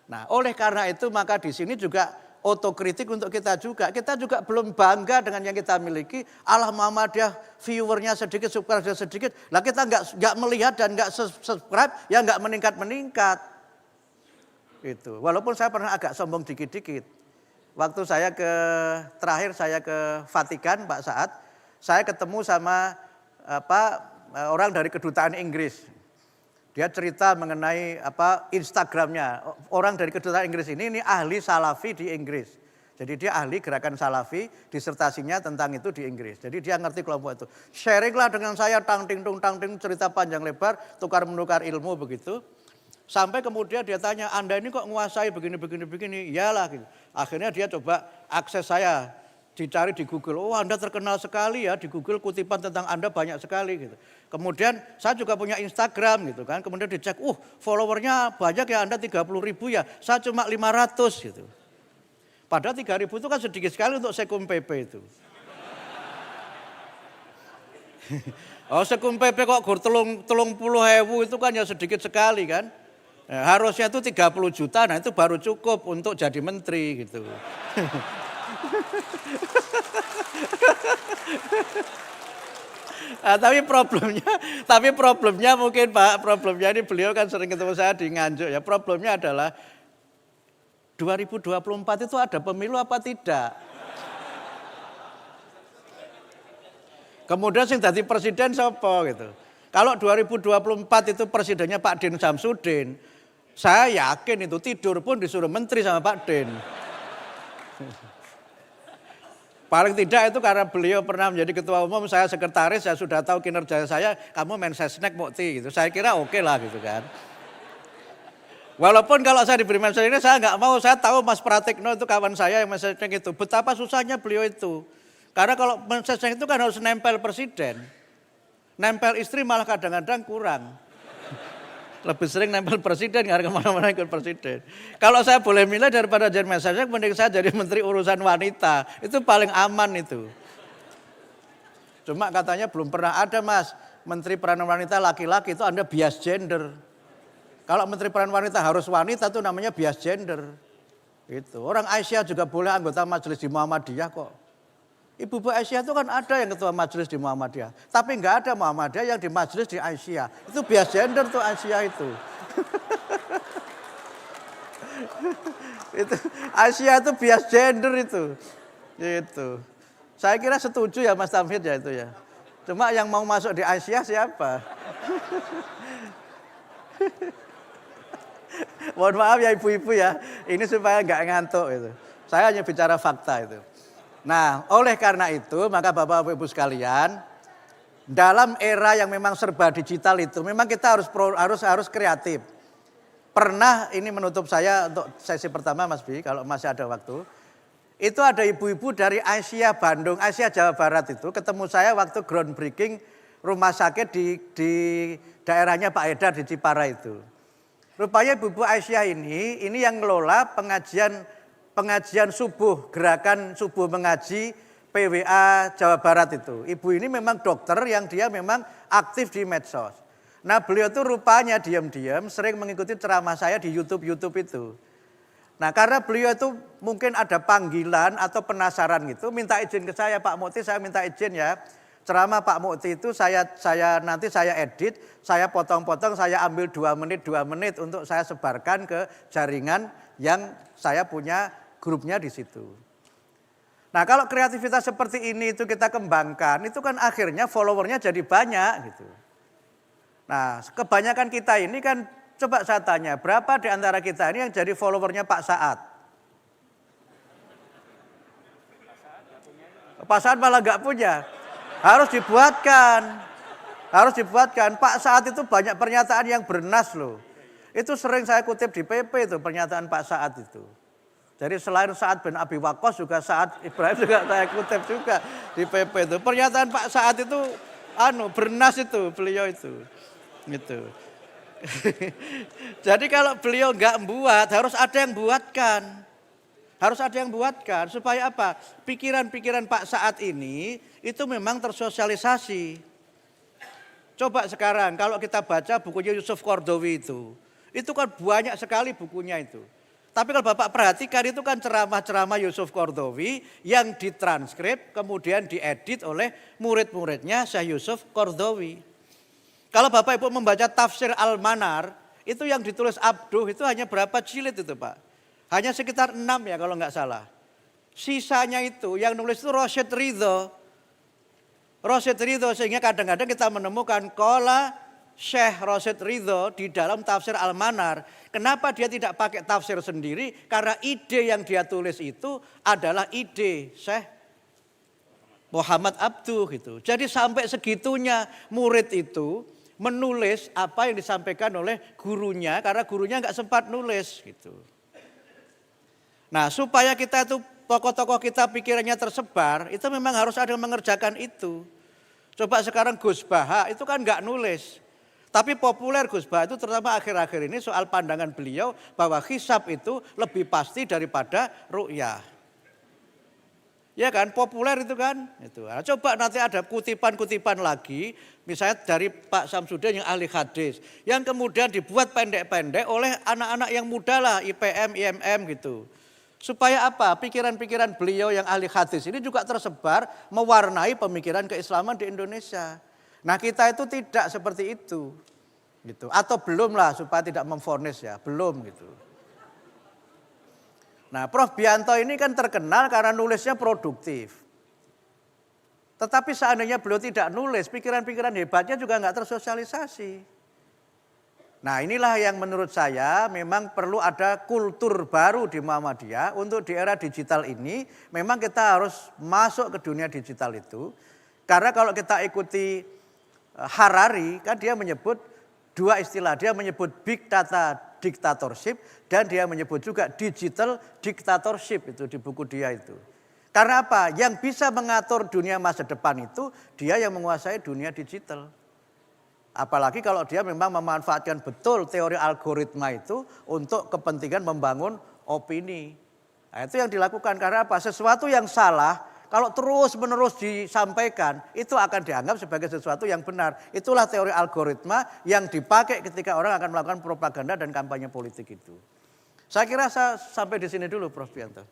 Nah, oleh karena itu maka di sini juga otokritik untuk kita juga. Kita juga belum bangga dengan yang kita miliki. Allah Muhammadiyah viewernya sedikit, subscribe sedikit. Lah kita nggak melihat dan nggak subscribe, ya nggak meningkat. Itu. Walaupun saya pernah agak sombong dikit-dikit. Waktu terakhir saya ke Vatikan Pak Saad, saya ketemu sama orang dari kedutaan Inggris. Dia cerita mengenai Instagramnya. Orang dari kedutaan Inggris ini ahli salafi di Inggris. Jadi dia ahli gerakan salafi, disertasinya tentang itu di Inggris. Jadi dia ngerti kelompok itu. Sharinglah dengan saya tang ting cerita panjang lebar, tukar menukar ilmu begitu. Sampai kemudian dia tanya, Anda ini kok menguasai begini. Iyalah gitu. Akhirnya dia coba akses saya. Dicari di Google, oh Anda terkenal sekali ya, di Google kutipan tentang Anda banyak sekali gitu. Kemudian saya juga punya Instagram gitu kan, kemudian dicek, followernya banyak ya Anda 30.000 ya, saya cuma 500 gitu. Padahal 3.000 itu kan sedikit sekali untuk Sekum PP itu. Sekum PP kok gur 30.000 itu kan ya sedikit sekali kan. Harusnya itu 30 juta, nah itu baru cukup untuk jadi menteri gitu. Nah, tapi problemnya mungkin Pak, problemnya ini beliau kan sering ketemu saya di Nganjuk ya. Problemnya adalah 2024 itu ada pemilu apa tidak? Kemudian sing dadi presiden siapa gitu. Kalau 2024 itu presidennya Pak Din Samsudin, saya yakin itu tidur pun disuruh menteri sama Pak Din. Paling tidak itu karena beliau pernah menjadi ketua umum, saya sekretaris, saya sudah tahu kinerja saya, kamu Mensesnek Mukti gitu. Saya kira oke lah gitu kan. Walaupun kalau saya diberi Mensesnek saya nggak mau, saya tahu Mas Pratikno itu kawan saya yang Mensesnek itu. Betapa susahnya beliau itu. Karena kalau Mensesnek itu kan harus nempel presiden. Nempel istri malah kadang-kadang kurang. Lebih sering nempel presiden, nggak kemana-mana ikut presiden. Kalau saya boleh milih daripada jadi Mensesnek, mending saya jadi menteri urusan wanita. Itu paling aman itu. Cuma katanya belum pernah ada Mas, menteri peran wanita laki-laki itu Anda bias gender. Kalau menteri peran wanita harus wanita itu namanya bias gender. Itu. Orang Aisyah juga boleh anggota majelis di Muhammadiyah kok. Ibu Aisyah itu kan ada yang ketua majelis di Muhammadiyah. Tapi enggak ada Muhammadiyah yang di majelis di Aisyah. Itu bias gender tuh Aisyah itu. Itu Aisyah itu bias gender itu. Gitu. Saya kira setuju ya Mas Tamhid ya itu ya. Cuma yang mau masuk di Aisyah siapa? Mohon maaf ya ibu-ibu ya. Ini supaya enggak ngantuk itu. Saya hanya bicara fakta itu. Nah, oleh karena itu, maka Bapak Ibu sekalian, dalam era yang memang serba digital itu, memang kita harus kreatif. Pernah ini menutup saya untuk sesi pertama, Mas Bi, kalau masih ada waktu. Itu ada ibu-ibu dari Asia Bandung, Asia Jawa Barat itu, ketemu saya waktu groundbreaking rumah sakit di daerahnya Pak Haidar di Cipara itu. Rupanya ibu-ibu Aisyah ini yang ngelola pengajian subuh, gerakan subuh mengaji PWA Jawa Barat itu. Ibu ini memang dokter yang dia memang aktif di medsos. Nah beliau tuh rupanya diam-diam sering mengikuti ceramah saya di YouTube itu. Nah karena beliau itu mungkin ada panggilan atau penasaran gitu, minta izin ke saya, Pak Mukti saya minta izin ya. Ceramah Pak Mukti itu nanti saya edit, saya potong-potong, saya ambil 2 menit untuk saya sebarkan ke jaringan yang saya punya grupnya di situ. Nah kalau kreativitas seperti ini itu kita kembangkan, itu kan akhirnya followernya jadi banyak gitu. Nah kebanyakan kita ini kan, coba saya tanya, berapa di antara kita ini yang jadi followernya Pak Saad? Pak Saad malah nggak punya. Harus dibuatkan. Pak Saad itu banyak pernyataan yang bernas loh. Itu sering saya kutip di PP itu pernyataan Pak Saad itu. Jadi selain Sa'ad bin Abi Waqqas juga Sa'ad Ibrahim juga saya kutip juga di PP itu. Pernyataan Pak Saad itu bernas itu beliau itu. Gitu. Jadi kalau beliau nggak buat, harus ada yang buatkan. Harus ada yang buatkan supaya apa? Pikiran-pikiran Pak Saad ini itu memang tersosialisasi. Coba sekarang kalau kita baca bukunya Yusuf Qaradawi itu kan banyak sekali bukunya itu. Tapi kalau Bapak perhatikan itu kan ceramah-ceramah Yusuf Qaradawi yang ditranskrip kemudian diedit oleh murid-muridnya Syekh Yusuf Qaradawi. Kalau Bapak Ibu membaca tafsir Al-Manar, itu yang ditulis Abduh itu hanya berapa jilid itu Pak? Hanya sekitar 6 ya kalau nggak salah. Sisanya itu yang nulis itu Rosyid Ridho. Sehingga kadang-kadang kita menemukan qala Syekh Rosyid Ridho di dalam tafsir Al-Manar. Kenapa dia tidak pakai tafsir sendiri? Karena ide yang dia tulis itu adalah ide Syekh Muhammad Abduh gitu. Jadi sampai segitunya murid itu menulis apa yang disampaikan oleh gurunya karena gurunya nggak sempat nulis gitu. Nah supaya kita itu tokoh-tokoh kita pikirannya tersebar itu memang harus ada yang mengerjakan itu. Coba sekarang Gus Baha itu kan nggak nulis. Tapi populer Gus Baha itu terutama akhir-akhir ini soal pandangan beliau bahwa hisab itu lebih pasti daripada ru'yah. Ya kan, populer itu kan. Itu. Nah, coba nanti ada kutipan-kutipan lagi, misalnya dari Pak Samsudin yang ahli hadis, yang kemudian dibuat pendek-pendek oleh anak-anak yang muda lah, IPM, IMM gitu. Supaya apa? Pikiran-pikiran beliau yang ahli hadis ini juga tersebar mewarnai pemikiran keislaman di Indonesia. Nah kita itu tidak seperti itu. Gitu. Atau belum lah supaya tidak memvonis ya, belum gitu. Nah Prof Bianto ini kan terkenal karena nulisnya produktif. Tetapi seandainya beliau tidak nulis, pikiran-pikiran hebatnya juga nggak tersosialisasi. Nah inilah yang menurut saya memang perlu ada kultur baru di Muhammadiyah untuk di era digital ini. Memang kita harus masuk ke dunia digital itu. Karena kalau kita ikuti Harari kan dia menyebut 2 istilah. Dia menyebut big data dictatorship dan dia menyebut juga digital dictatorship itu di buku dia itu. Karena apa? Yang bisa mengatur dunia masa depan itu dia yang menguasai dunia digital. Apalagi kalau dia memang memanfaatkan betul teori algoritma itu untuk kepentingan membangun opini. Nah, itu yang dilakukan karena apa? Sesuatu yang salah kalau terus-menerus disampaikan itu akan dianggap sebagai sesuatu yang benar. Itulah teori algoritma yang dipakai ketika orang akan melakukan propaganda dan kampanye politik itu. Saya kira saya sampai di sini dulu Prof Bianto.